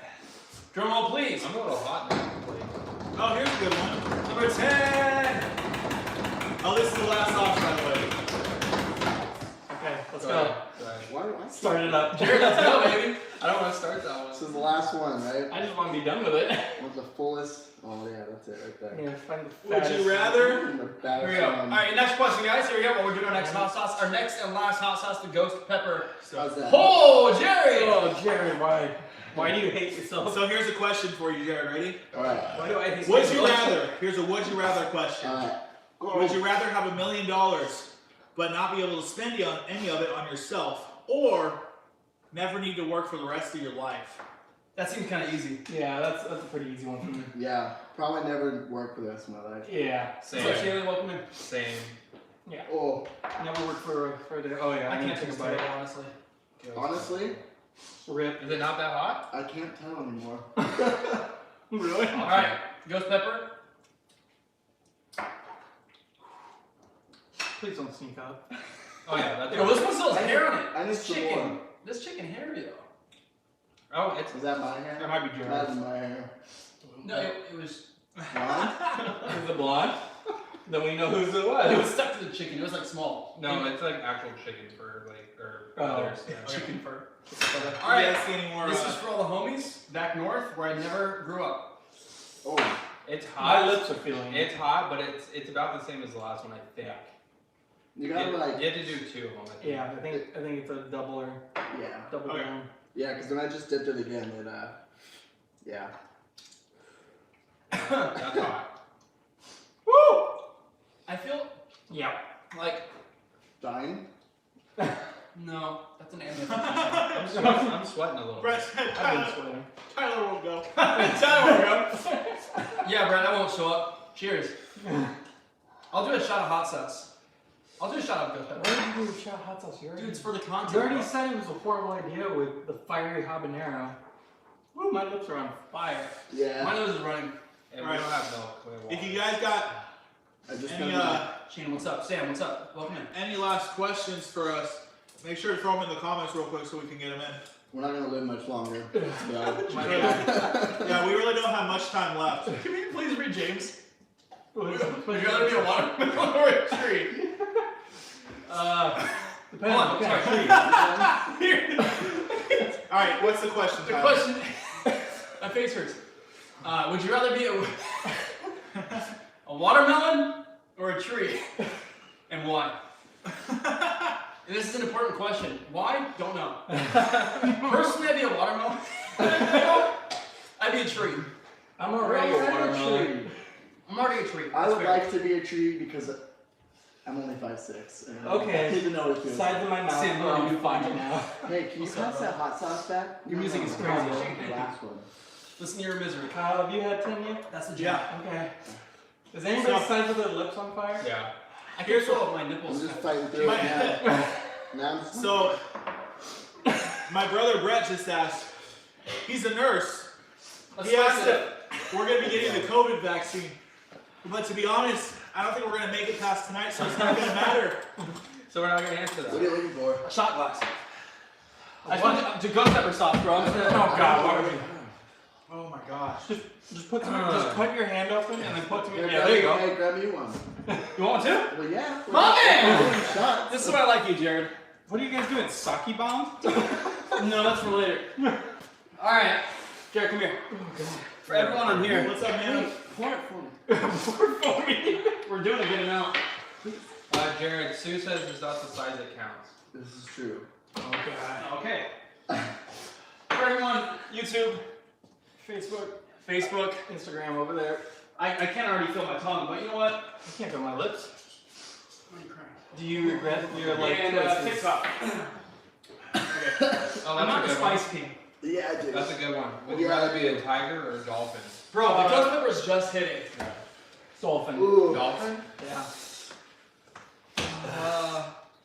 Drum roll, please. I'm a little hot now. oh, here's a good one. Number 10. Oh, this is the last sauce, by the way. Okay, let's Sorry. go. Sorry. Why do I Start it up. Jared, let's go, baby. I don't want to start that one. This is the last one, right? I just want to be done with it. With the fullest. Oh, yeah, that's it right there. Yeah, find the Would fattest you rather? The Here baddest we go. one. Alright, next question, guys. Here we go. Well, we're doing our next hot sauce. Our next and last hot sauce, the ghost pepper. How's that? Oh, Jerry! Oh, Jared, why? Why do you hate yourself? So here's a question for you, Jared. Ready? Alright. Why do I hate Would myself? you rather? Here's a would you rather question. Alright. Would you rather have $1 million but not be able to spend any of it on yourself, or never need to work for the rest of your life? That seems kind of easy. Yeah, that's a pretty easy one for me. Yeah. Probably never work for the rest of my life. Yeah. What's up, Same. Shaylee? Welcome in. Same. Yeah. Oh. Never worked for the. Oh yeah. I need can't to take a think about bite, it. honestly. Honestly, Rip. Is it not that hot? I can't tell anymore. Really? All right, ghost pepper. Please don't sneak up. Oh yeah, that's Yo, this one still has hair on it. I This need some more. chicken. This chicken hairy though. Oh, it's Is that my hair? That might be That Jared. is my hair. No, it was. Blonde? Is it blonde? Then we know whose it It was. was stuck to the chicken. It was like small. no, it's like actual chicken fur, like or Oh. others. Yeah. Chicken fur. All right, see any more? This is for all the homies back north where I never grew up. Oh, It's My hot. lips are feeling it. It's hot, but it's about the same as the last one, I think. you gotta like, You have to do 2 of them. I think. Yeah, I think it's a double yeah. Okay. down. Yeah, because when I just dipped it again, it, yeah. That's hot. Woo! I feel Yeah. like Dying? no, that's an I'm sweating a little Brett bit. said I've been Tyler, sweating. Tyler will go. Tyler will go. Yeah, Brett, I won't show up. Cheers. I'll do a shot of hot sauce. I'll do a shot of ghost pepper. Why did you do a shot of hot sauce? Dude, it's for the content. You already bro. said it was a horrible idea with the fiery habanero. Woo, my lips are on fire. Yeah. My nose is running. And we Alright. don't have milk. We have water. If you guys got I just any Shane, what's up? Sam, what's up? Welcome in. any last questions for us, make sure to throw them in the comments real quick so we can get them in. we're not gonna live much longer. Yeah, we really don't have much time left. Can we please read James? Would you Depends rather be a watermelon or a tree? on Hold what on, kind of tree. All right, what's the question? The Tyler? question. My face hurts. Would you rather be a watermelon or a tree? And why? And this is an important question. Why? Don't know. Personally, I'd be a watermelon. I'd be a tree. I'm already a watermelon. I'm already a tree. I That's would fair. like to be a tree because I'm only 5'6". and Okay. I need to know what it feels Sides like. of my mouth Sam, are you on do fire fine. now. Hey, can you What's up, pass bro? that hot sauce back? Your music is No, crazy. no, Thank the you. last one. Listen to your misery. Kyle, have you had 10 yet? That's the jam. Yeah. Okay. Is anybody's sides of their lips on fire? Yeah. I can feel my I'm nipples. just fighting through it My- now. Now I'm just So, my brother Brett just asked. He's a nurse. Let's He asked spice it if we're going to be getting the COVID vaccine. But to be honest, I don't think we're going to make it past tonight, so it's not going to matter. So we're not gonna answer What are that. you looking for? A shot glass. I just want to ghost pepper sauce, bro. Oh God, what are we? Oh my gosh. Just put some. Just cut your hand open and then put some. Here, Yeah, there you go. Hey, grab me one. You want to? Well, yeah. My man! We're doing shots. This is why I like you, Jared. What are you guys doing? Sake bombs? No, that's for later. All right, Jared, come here. For everyone on here, What's up, man? Pour it for me. we're doing a good amount. Jared, Sue says it's not the size that counts. This is true. Oh God. Okay. For everyone, YouTube, Facebook. Instagram over there. I can't already feel my tongue, but you know what? I can't feel my lips. I'm crying. Do you regret your life And choices? TikTok. Oh, I'm not the that's a good one. Spice King. Yeah, I do. That's a good one. Would you Yeah. rather be a tiger or a dolphin? Bro, the ghost pepper's just hitting. Dolphin. Ooh. Dolphin? Yeah.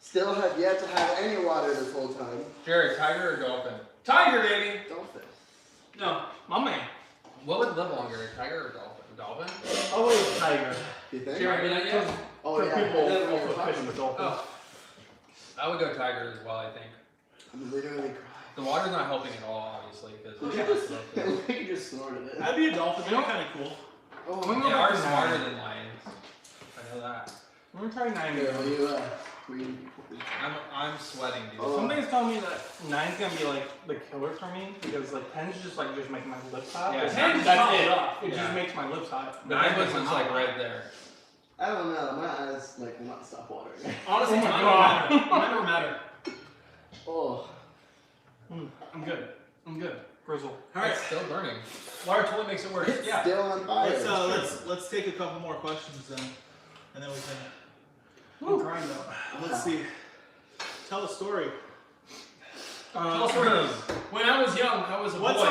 Still have yet to have any water this whole time. Jared, tiger or dolphin? Tiger, baby. Dolphin. No. My man. What would live longer, a tiger or a dolphin? A dolphin? Always tiger. You think? Jared, not yet? Oh For yeah. people I never also talked fish with about dolphins. Oh. I would go tiger as well, I think. I'm literally The water's not helping at all, obviously, because crying. You just snorted it. I'd be a dolphin. That'd be kind of cool. Oh, I'm gonna they go are back to smarter 9. than lions. I know that. I'm gonna try 9 Here, again. will you, will you- I'm sweating, dude. Oh. Somebody's telling me that 9's gonna be like the killer for me because like 10's just make my lips hot. Yeah, Like, 10 just that's pops it. it off. It Yeah. just makes my lips hot. But 9 that was makes just my like mouth right there. I don't know. My eyes like will not stop watering. Honestly, Oh my mine God. don't matter. Mine don't matter. Oh. I'm good. I'm good. Grizzle. All right. It's still burning. Water totally makes it worse. It's Yeah. still on fire. Let's take a couple more questions then, and then we can. I'm crying though. Let's see. Tell a story. Tell a story. When I was young, I was a What's boy.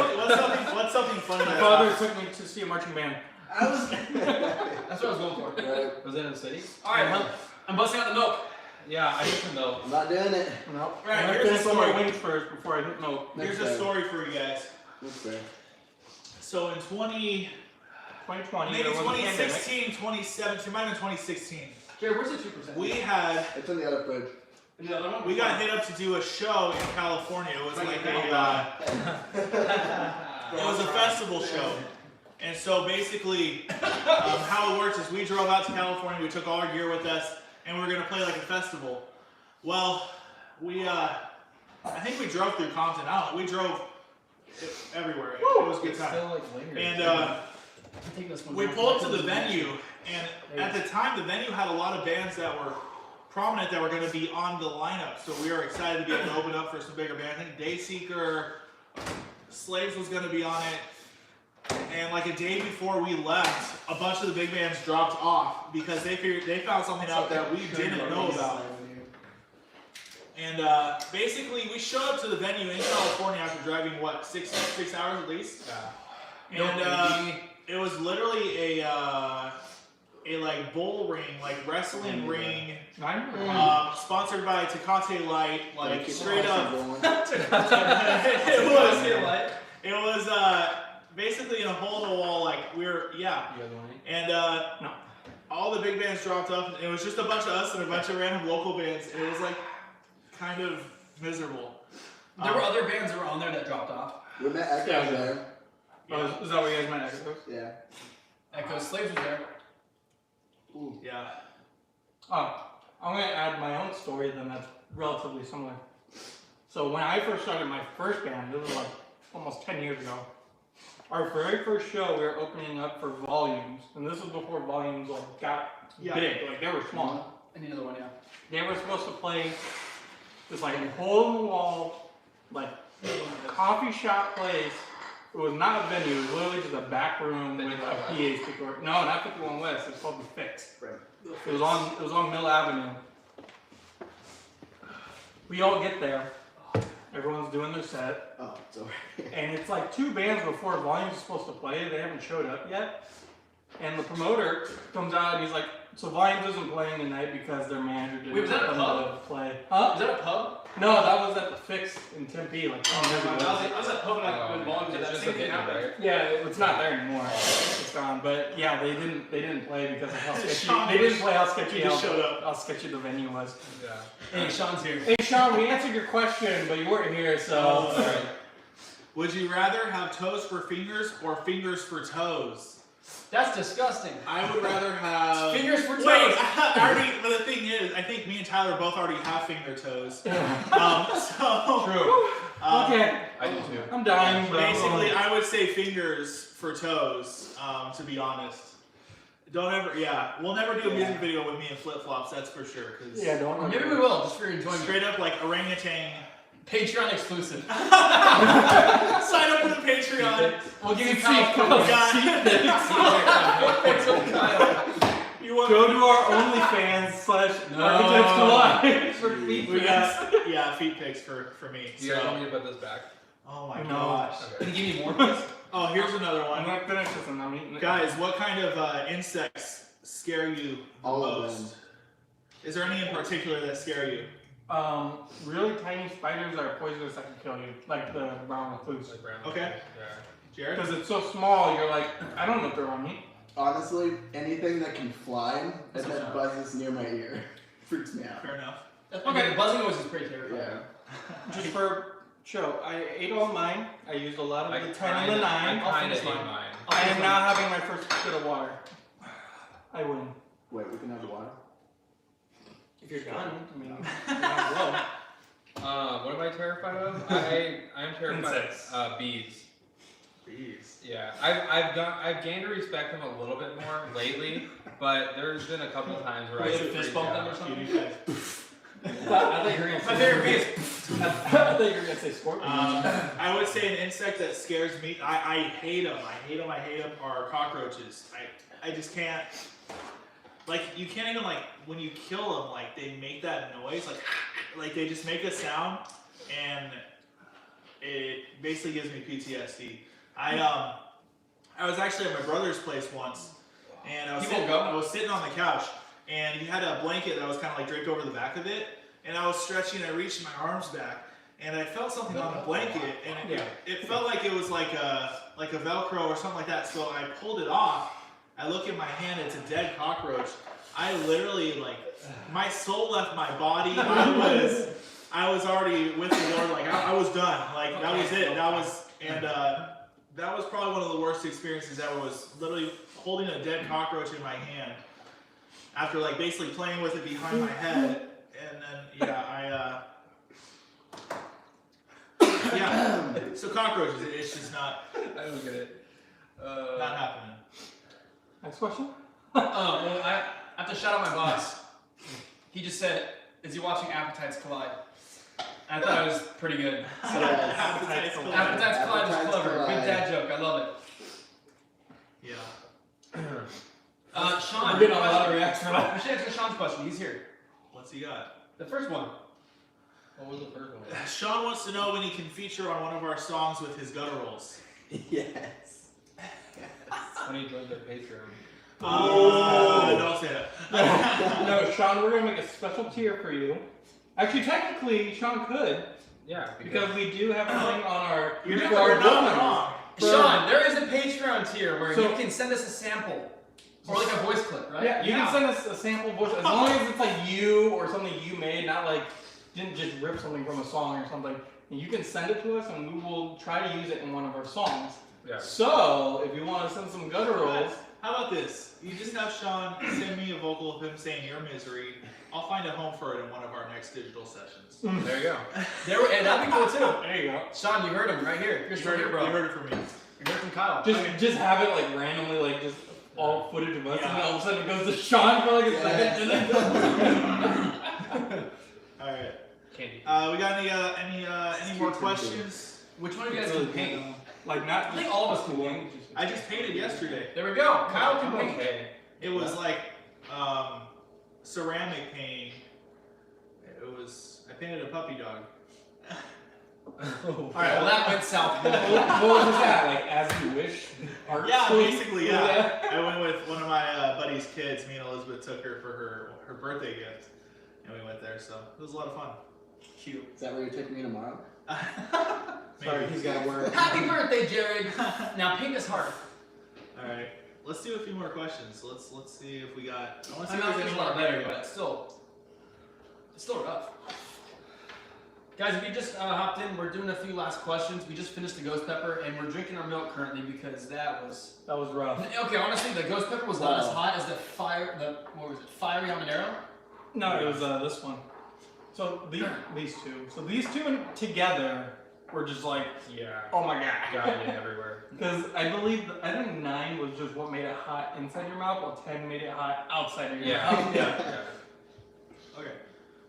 what's something funny? My that's father happened? took me to see a marching band. I was. That's what I was going for. Right. Was it in the city? All right, I'm busting out the milk. Yeah, I need some milk. I'm not doing it. No. Right, I'm gonna here's finish the on my story. wings first before I hit milk. Here's Next a day. story for you guys. That's fair. So in 20, 2020, maybe there was a pandemic. 2016, 2017, might have been 2016, Jared, where's the 2%? we had, It's in the other fridge. And the other one? we got hit up to do a show in California. It was like it was a festival show. And so basically, how it works is we drove out to California, we took all our gear with us, and we were gonna play like a festival. Well, we, I think we drove through Compton. I don't know, we drove everywhere. It was a good time. And Take this one we down. pulled to the venue, and at the time, the venue had a lot of bands that were prominent that were going to be on the lineup. So we were excited to be able to open up for some bigger bands. I think Dayseeker, Slaves was going to be on it. And like a day before we left, a bunch of the big bands dropped off because they found something out that we didn't know about. And basically, we showed up to the venue in California after driving what 6 hours at least. Yeah. And it was literally a like bull ring, like wrestling ring, sponsored by Tecate Light, like straight up. It was basically in a hole in the wall, like You guys want any? and No. all the big bands dropped off. And it was just a bunch of us and a bunch of random local bands. And it was like kind of miserable. There were other bands that were on there that dropped off. We met Echo Yeah. there. Oh, is that what you guys meant? Echoes? Yeah. Echo Slaves was there. Yeah. Oh, I'm gonna add my own story then that's relatively similar. So when I first started my first band, it was like almost 10 years ago. Our very first show, we were opening up for Volumes, and this was before Volumes like got big, like they were small. I need another one, yeah. They were supposed to play this like a hole in the wall, like coffee shop place. It was not a venue, it was literally just a back room with a PA speaker. No, not 51 West, it's called The Fix. Right. It was on Mill Avenue. We all get there. Everyone's doing their set. Oh, it's over. And it's like 2 bands before Volume's supposed to play. They haven't showed up yet. And the promoter comes out and he's like, so Volumes isn't playing tonight because their manager didn't Wait, was that a come pub? to play. Huh? Is that a pub? No, that was at The Fix in Tempe like 10 years ago. I was at pub when Volumes did It's that just same a thing venue, happened. right? Yeah, it's not there anymore. It's gone. But yeah, they didn't play because of how sketchy. Sean They didn't play how sketchy. he just showed up. How sketchy the venue was. Yeah. Hey, Sean's here. Hey Sean, we answered your question, but you weren't here, so. Oh, would you rather have toes for fingers or fingers for toes? That's disgusting. I would rather have Fingers for toes. Wait, I already. But the thing is, I think me and Tyler both already have finger toes. So True. Okay, I do too. I'm dying. But basically, I would say fingers for toes. To be honest, don't ever. Yeah, we'll never do a music video with me in flip flops. That's for sure. Cause yeah, don't. Or maybe we will, just for your enjoyment. straight up like orangutan. Patreon exclusive. Sign up for the Patreon. We'll give you Kyle. You want Go to our OnlyFans / Architects Collide for feet We pics. got feet pics for me. Do you guys want So. me to put this back? Oh my No. gosh. Can you give me more, please? Oh, here's another I'm one. gonna finish this and I'm eating it. Guys, what kind of insects scare you the All of most? them. Is there any in particular that scare you? Really tiny spiders are poisonous that can kill you, like the brown recluse. Like brown. Okay. Yeah. Jared? Because it's so small, you're like, I don't know if they're on me. Honestly, anything that can fly and That's that okay. buzzes near my ear freaks me out. Fair enough. Okay, the buzzing noise is pretty terrifying. Yeah. Just for show, I ate all mine. I used a lot of I the 10 and the 9. I I'll kind of finish ate mine. mine. I am now having my first bit of water. I win. Wait, we can have water? If you're done, I mean, not blow. What am I terrified of? I'm terrified Insects. of bees. Bees. Yeah, I've gained to respect them a little bit more lately, but there's been a couple times where I Wait, get fist freaked bump them or out. something? I thought you were gonna say. My favorite bee is. I thought you were gonna say scorpion. I would say an insect that scares me. I hate them. I hate them. Are cockroaches. I just can't. Like you can't even like when you kill them. Like they make that noise. Like they just make a sound, and it basically gives me PTSD. I was actually at my brother's place once, and I was He won't go? I was sitting on the couch, and he had a blanket that was kind of like draped over the back of it, and I was stretching, and I reached my arms back, and I felt something on the blanket, and it felt like it was like a Velcro or something like that. So I pulled it off. I look at my hand, it's a dead cockroach. I literally, like, my soul left my body. I was already with the Lord. Like, I was done. Like, that was it. That was probably one of the worst experiences ever, was literally holding a dead cockroach in my hand after, like, basically playing with it behind my head. And then, so cockroaches, it's just not, I don't get it. not happening. Next question. Well, I have to shout out my boss. He just said, "Is he watching Appetites Collide?" I thought it was pretty good. So, Appetites Collide. Appetites Collide was clever. Collide. Good dad joke. I love it. Yeah. Sean, We're getting a lot of reactions. we should answer Sean's question. He's here. What's he got? The first one. What was the first one? Sean wants to know when he can feature on one of our songs with his gutturals. Yes. When he joined their Patreon. Don't say that. No, Sean, we're gonna make a special tier for you. Actually, technically, Sean could, Yeah, because we do have a thing on our You're for our not donors. wrong. Sean, there is a Patreon tier where So- you can send us a sample. Or like a voice clip, right? Yeah, you Yeah. can send us a sample voice as long as it's like you or something you made, not like didn't just rip something from a song or something. And you can send it to us, and we will try to use it in one of our songs. Yeah. So if you want to send some gutturals, How about this? You just have Sean send me a vocal of him saying "Your Misery." I'll find a home for it in one of our next digital sessions. There you go. And that'd be cool too. there you go. Sean, you heard him right here. You're still here, bro. You heard it from me. You heard from Kyle. Just have it like randomly, like just all footage of us, Yeah. and then all of a sudden it goes to Sean for like a second. All right. Candy. We got any more questions? Which one of you guys can paint? Like not. I think all of us can paint. I just painted yesterday. There we go. Kyle can paint. Okay. It was like ceramic painting. I painted a puppy dog. All right. Well, that went south. What was that? Like as you wish. Art Yeah, school? basically, yeah. I went with one of my buddy's kids. Me and Elizabeth took her for her birthday gift, and we went there. So it was a lot of fun. Cute. Is that where you're taking me tomorrow? Sorry, Maybe. he's got to work. Happy birthday, Jared. Now paint this heart. All right, let's do a few more questions. Let's see if we got. I want to I see know if it's there's a any lot more better, but it's still rough. Guys, if you just hopped in, we're doing a few last questions. We just finished the ghost pepper, and we're drinking our milk currently because that was. rough. Okay, honestly, the ghost pepper was not as hot as the fiery habanero. No, it was this one. So these two. So these two together were just like, Yeah. oh my Got god. it everywhere. Because I think 9 was just what made it hot inside your mouth, while 10 made it hot outside of your mouth. Yeah. Okay,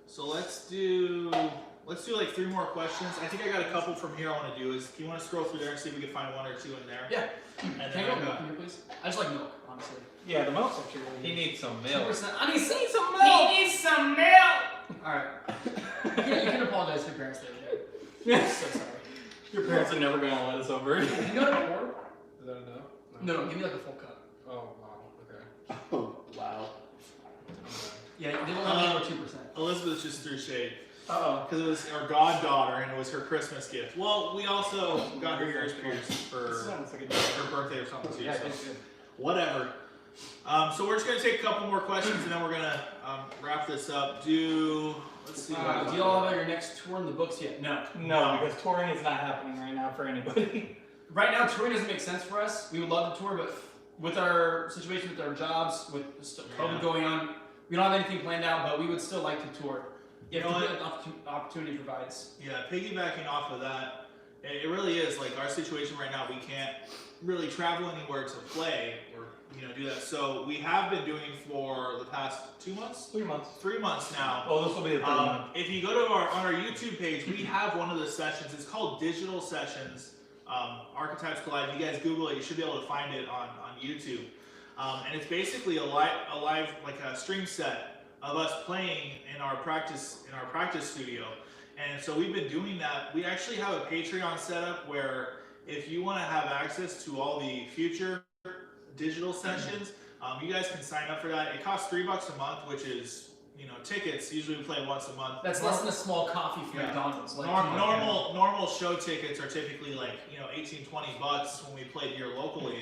so let's do like 3 more questions. I think I got a couple from here I want to do. Do you want to scroll through there and see if we can find 1 or 2 in there? Yeah. And Can I then go I'll milk go. in here, please? I just like milk, honestly. Yeah, the milk's actually really He good. needs some milk. 2%. I need some milk. He needs some milk. All right. You can apologize to your parents later. I'm so sorry. Your parents are never gonna let us over. You know what I pour? Is that enough? No, give me like a full cup. Oh wow. Okay. Oh, wow. Yeah, they will not be over 2%. Elizabeth just threw shade Uh-oh. because it was our goddaughter and it was her Christmas gift. Well, we also got her ears pierced This for sounds like a her birthday or something too. Yeah, So it's good. whatever. So we're just gonna take a couple more questions and then we're gonna wrap this up. Let's see. Do y'all have your next tour in the books yet? No. No, because touring is not happening right now for anybody. Right now, touring doesn't make sense for us. We would love to tour, but with our situation with our jobs, with COVID Yeah. going on, we don't have anything planned out, but we would still like to tour. You If know the what? opportunity provides. Yeah, piggybacking off of that, it really is like our situation right now. We can't really travel anywhere to play or do that. So we have been doing for the past 2 months, 3 months. 3 months now. Oh, this will be the 3rd month. If you go to on our YouTube page, we have one of the sessions. It's called Digital Sessions. Archetypes Collide. If you guys Google it, you should be able to find it on YouTube. And it's basically a live like a stream set of us playing in our practice studio. And so we've been doing that. We actually have a Patreon setup where if you want to have access to all the future digital sessions, You guys can sign up for that. It costs $3 a month, which is, tickets. Usually we play once a month. That's less than a small coffee from Yeah. McDonald's. Like, Normal show tickets are typically like, $18-20 when we play here locally.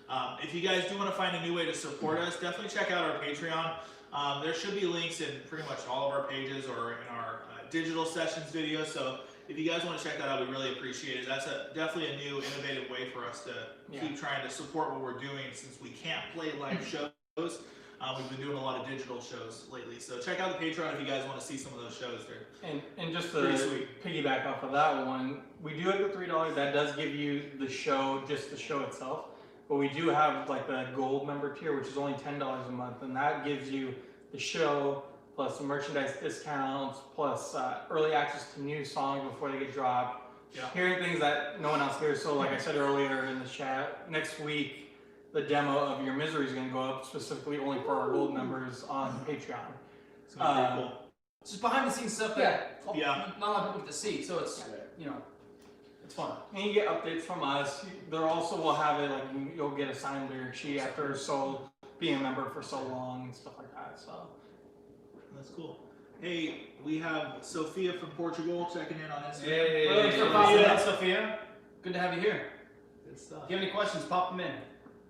And if you guys do want to find a new way to support us, definitely check out our Patreon. There should be links in pretty much all of our pages or in our digital sessions videos. So if you guys want to check that out, we really appreciate it. That's definitely a new, innovative way for us to keep trying to support what we're doing since we can't play live shows. We've been doing a lot of digital shows lately. So check out the Patreon if you guys want to see some of those shows there. And just Pretty to sweet. piggyback off of that one, we do have the $3. That does give you the show, just the show itself. But we do have like the gold member tier, which is only $10 a month, and that gives you the show plus the merchandise discounts plus early access to new songs before they get dropped. Yeah. Hearing things that no one else hears. So like I said earlier in the chat, next week the demo of Your Misery is going to go up specifically only for our gold members on Patreon. It's gonna be pretty cool. It's just behind the scenes stuff that Yeah. not a lot of people get to see. So it's, it's fun. And you get updates from us. There also will have it like you'll get a signed lyric sheet after being a member for so long and stuff like that. So That's cool. Hey, we have Sophia from Portugal checking in on Instagram. Hey. Thanks for popping in, Sophia. Good to have you here. Good stuff. If you have any questions, pop them in.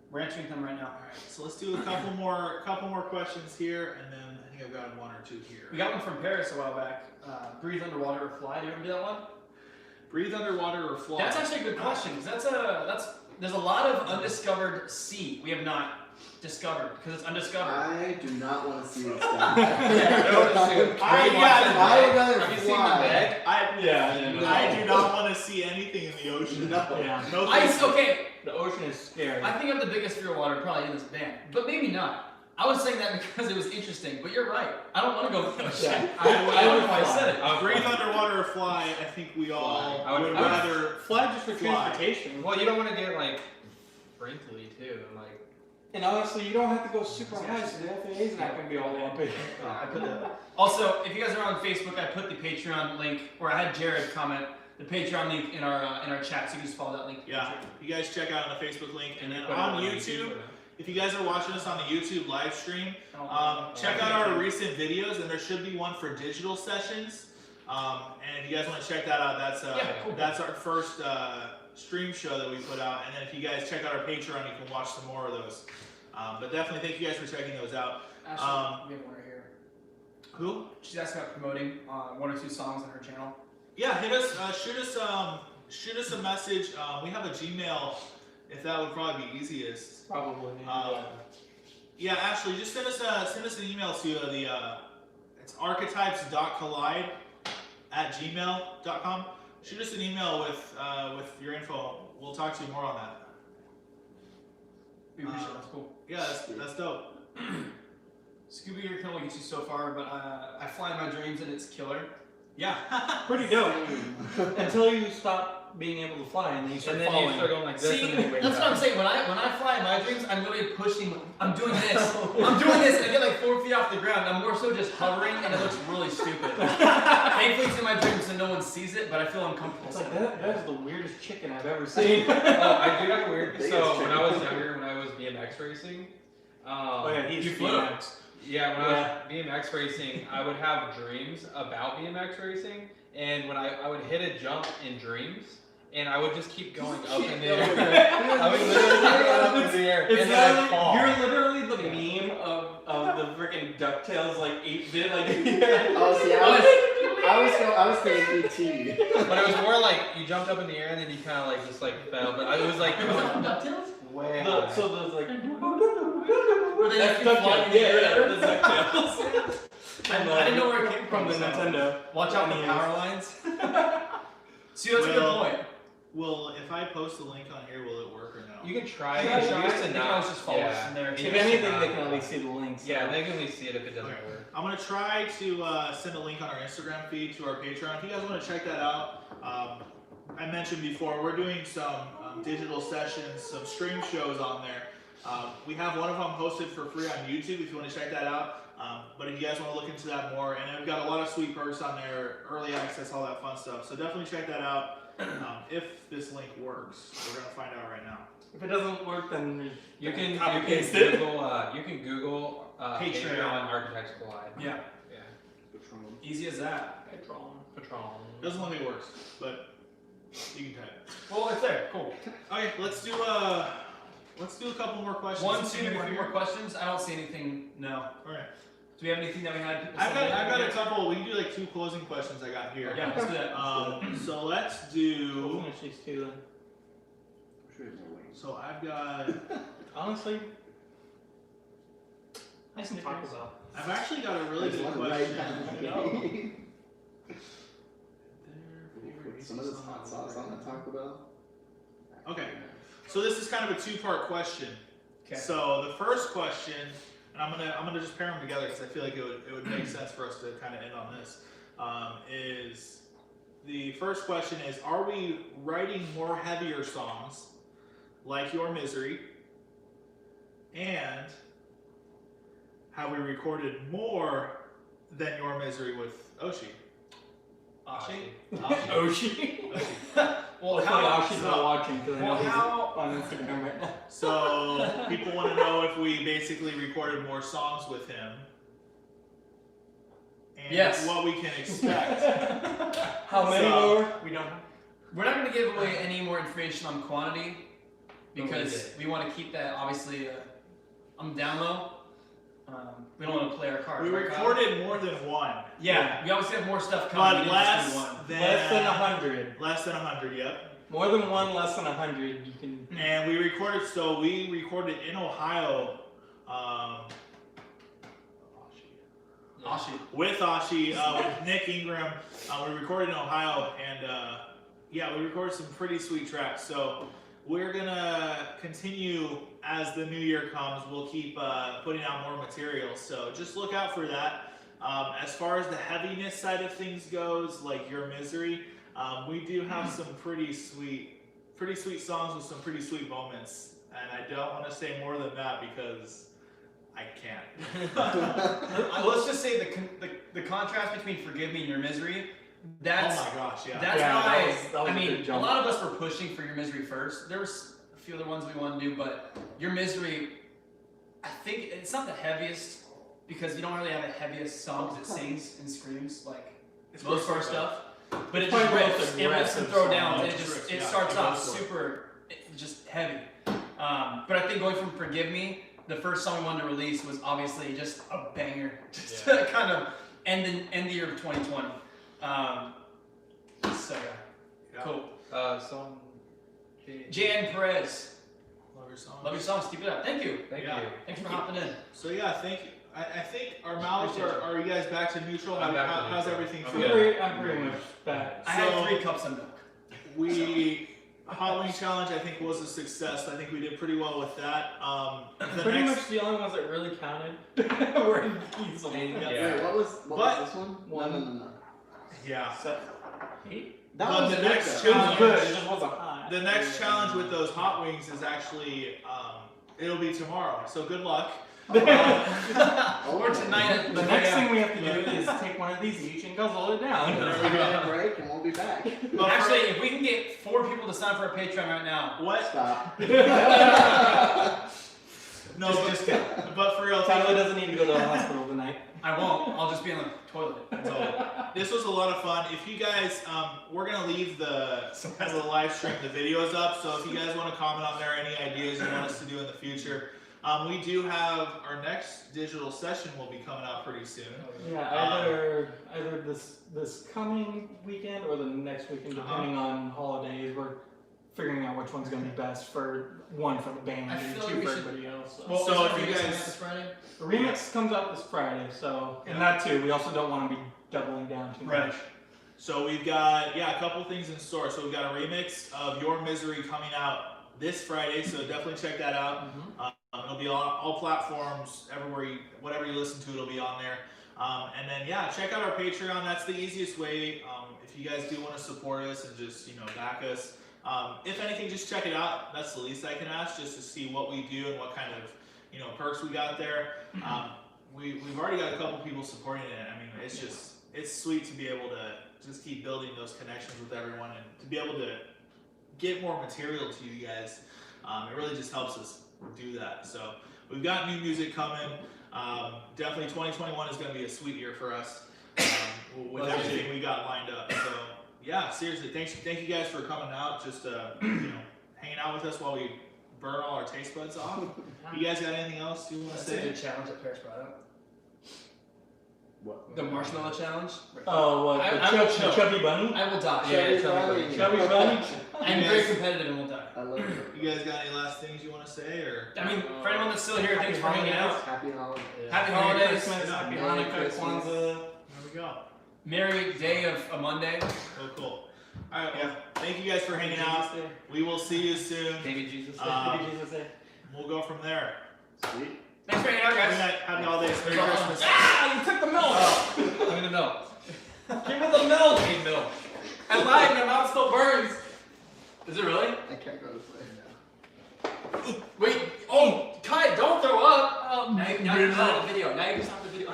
We're answering them right now. All right, so let's do a couple more questions here, and then I think I've got one or two here. We got one from Paris a while back. Breathe underwater or fly. Do you ever do that one? Breathe underwater or fly? That's actually a good question because there's a lot of undiscovered sea we have not discovered because it's undiscovered. I do not want to see this. I I would rather Have you seen the fly. bag? I do not want to see anything in the ocean. yeah, No thanks. Okay, the ocean is scary. I think I'm the biggest fear of water probably in this band, but maybe not. I was saying that because it was interesting, but you're right. I don't want to go to the ocean. Yeah. I don't know if I said it. Breathe underwater or fly. I think we all I would rather. Fly just for Fly. transportation. Well, you don't want to get like wrinkly too, and like. And honestly, you don't have to go super high, so the FAA is not going to be all up in. I put the, also, if you guys are on Facebook, I put the Patreon link, or I had Jared comment the Patreon link in our chat, so you can just follow that link. Yeah, you guys check out on the Facebook link, and then Put it on YouTube. If you guys are watching us on the YouTube live stream, check out our recent videos, and there should be one for digital sessions. And if you guys want to check that out, that's our first stream show that we put out. And then if you guys check out our Patreon, you can watch some more of those. But definitely thank you guys for checking those out. Actually, we have one right here. Who? She's asking about promoting one or two songs on her channel. Yeah, hit us. Shoot us a message. We have a Gmail, if that would probably be easiest. Probably. Yeah, actually, just send us an email to it's archetypes.collide@gmail.com. Shoot us an email with your info. We'll talk to you more on that. We appreciate it. That's cool. Yeah, that's dope. Scooby Gear can only get you so far, but I fly in my dreams and it's killer. Yeah. Pretty dope. Until you stop being able to fly and then you start And then falling. you start going like this, See, and then you wake that's what up. I'm saying. When I fly in my dreams, I'm literally pushing. I'm doing this. I'm doing this, and I get like 4 feet off the ground. I'm more so just hovering, and it looks really stupid. Thankfully, it's in my dreams, so no one sees it, but I feel uncomfortable. It's like, that is the weirdest chicken I've ever seen. Oh, I do have a weird. Biggest So when chicken. I was younger, when I was BMX racing, Oh yeah, he's You flew. BMX. yeah, when I was BMX racing, I would have dreams about BMX racing, and when I would hit a jump in dreams, and I would just keep going up in the air. I would literally keep going up in the air, It's and then I'd literally, fall. you're literally the meme of the freaking DuckTales like 8-bit like. Oh, see, I was thinking ET. But it was more like you jumped up in the air and then you kind of like just like fell. But it was like DuckTales? way The, high. so there's like. they That's let you fly DuckTales. in the air? Yeah, that's DuckTales. I didn't know where it came From the so- Nintendo. Watch out for Yes. power lines. See, that's a good point. Well, if I post the link on here, will it work or no? You can try. Yeah, it. try You used it. to You can not. always just follow us Yeah. in there. It If used to anything, not, they can at least see the links. Yeah, they can at least see it if it doesn't Okay. work. I'm gonna try to send a link on our Instagram feed to our Patreon. If you guys want to check that out, I mentioned before we're doing some digital sessions, some stream shows on there. We have one of them posted for free on YouTube if you want to check that out. But if you guys want to look into that more, and I've got a lot of sweet perks on there, early access, all that fun stuff. So definitely check that out. If this link works, we're gonna find out right now. If it doesn't work, then You can copy paste it. Google Patreon. Patreon Architects Collide. Yeah, Yeah. easy as that. Patron. Doesn't look like it works, but you can type. Well, it's there. Cool. Okay, let's do a couple more questions. One, Let's two, see maybe what 3 here. more questions. I don't see anything. No. All right. Do we have anything that we had? People I've send in? got a couple. We can do like 2 closing questions I got here. Yeah, let's do that. So let's We'll do. finish these two then. So I've got. Honestly, nice and Taco Bell. I've actually got a really There's good one question. right down. Some of this hot sauce on the Taco Bell. Okay. So this is kind of a 2-part question. Okay. So the first question, and I'm gonna just pair them together because I feel like it would make sense for us to kind of end on this. Is the first question is: are we writing more heavier songs, like Your Misery, and have we recorded more than Your Misery with Oshi? Ashi? Oshi. Well, Hopefully how? Oshi's not watching because I know Well, he's how? on Instagram right now. So people want to know if we basically recorded more songs with him, and Yes. what we can expect. How many So- more? We don't. We're not going to give away any more information on quantity No, because we want to keep that obviously on the down low. We don't want to play our cards. We right, Kyle? recorded more than one, Yeah, we obviously have more stuff coming. but We didn't just do less one. than Less than 100. Less than 100, yep. More than one, less than 100. You can. And we recorded. So we recorded in Ohio. Ashi. With Ashi, with Nick Ingram. We recorded in Ohio, and yeah, we recorded some pretty sweet tracks. So we're gonna continue as the new year comes. We'll keep putting out more material. So just look out for that. As far as the heaviness side of things goes, like Your Misery, we do have some pretty sweet songs with some pretty sweet moments. And I don't want to say more than that because I can't. Let's just say the contrast between Forgive Me and Your Misery. That's Oh my gosh, yeah. That's Yeah, why. that was I a mean, big a jump. lot of us were pushing for Your Misery first. There was a few other ones we wanted to do, but Your Misery, I think it's not the heaviest because you don't really have a heaviest song because it sings and screams like It's most of our pretty stuff. But it It's just probably rips, most it rips and aggressive throw song. down. It's It just rips, it yeah, starts it off goes for it. super just heavy. But I think going from Forgive Me, the first song we wanted to release was obviously just a banger, just to kind of end the year of 2020. So Yeah. cool. Some. Jan Perez, Love your song. love your songs. Keep it up. Thank you. Thank Yeah. you. Thanks for hopping in. So yeah, thank you. I think our mouths are you guys back to neutral? I'm back to How's neutral. everything I'm feel? good. I'm pretty much back. I had So- 3 cups of milk. We Halloween challenge I think was a success. I think we did pretty well with that. The Pretty next much the only ones that really counted were these ones. Yeah. Wait, what was But- this one? One. No. yeah. So, 8? That But was the good, next though. It was challenge- good. It just wasn't hot. The next challenge with those hot wings is actually it'll be tomorrow. So good luck. Or tonight at The 3 next a.m. thing we have to do is take one of these each and guzzle it down. We're gonna get a break and we'll be back. But for- Actually, if we can get 4 people to sign up for our Patreon right now. what? Stop. No, but for real, Tyler doesn't need to go to the hospital tonight. I won't. I'll just be in the toilet. So, this was a lot of fun. If you guys, we're gonna leave as the live stream, the videos up. So if you guys want to comment on there, any ideas you want us to do in the future, we do have our next digital session will be coming out pretty soon. Yeah, either this coming weekend or the next weekend, depending on holidays. We're figuring out which one's gonna be best for the band I and feel 2 like we for should- everybody else. So. Well, so if you guys- this Friday. The remix comes out this Friday, so and that too. We also don't want to be doubling down too Right. much. So we've got a couple things in store. So we've got a remix of Your Misery coming out this Friday. So definitely check that out. It'll be on all platforms, everywhere whatever you listen to, it'll be on there. And then check out our Patreon. That's the easiest way. If you guys do want to support us and just back us, if anything, just check it out. That's the least I can ask, just to see what we do and what kind of perks we got there. We've already got a couple people supporting it. I mean, it's sweet to be able to just keep building those connections with everyone and to be able to get more material to you guys. It really just helps us do that. So we've got new music coming. Definitely 2021 is going to be a sweet year for us with everything we got lined up. So yeah, seriously, thank you guys for coming out, just hanging out with us while we burn all our taste buds off. You guys got anything else you want to That's a say? good challenge that Paris brought up. What? The marshmallow challenge. Oh, what? I will chill. Chubby bunny? I will die. Chubby bunny. Chubby bunny? I'm very competitive and will die. I love it. You guys got any last things you want to say, or? I mean, for anyone that's still here, thanks for hanging out. Happy holidays. Happy Merry holidays. Christmas, Yeah, Happy Merry Hanukkah, Christmas. Kwanzaa. There we go. Merry day of a Monday. Oh, cool. All right, well, thank you guys for hanging out. We will see you soon. Baby Jesus. We'll go from there. Sweet. Thanks for hanging out, Good guys. night. Happy holidays. Merry Christmas. Ah, you took the milk. Give me the milk. Give me the milk! I need milk. I lied. My mouth still burns. Is it really? I can't go to sleep now. Wait. Oh, Kai, don't throw up. Now you can stop the video. Now you can stop the video.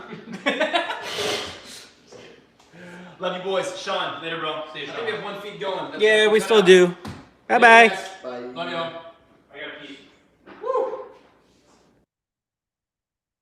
Love you, boys. Sean, later, bro. See you, Sean. I think we have one feed going. That's Yeah, it. we Cut still out. do. Bye bye. Guys. Bye. Love y'all.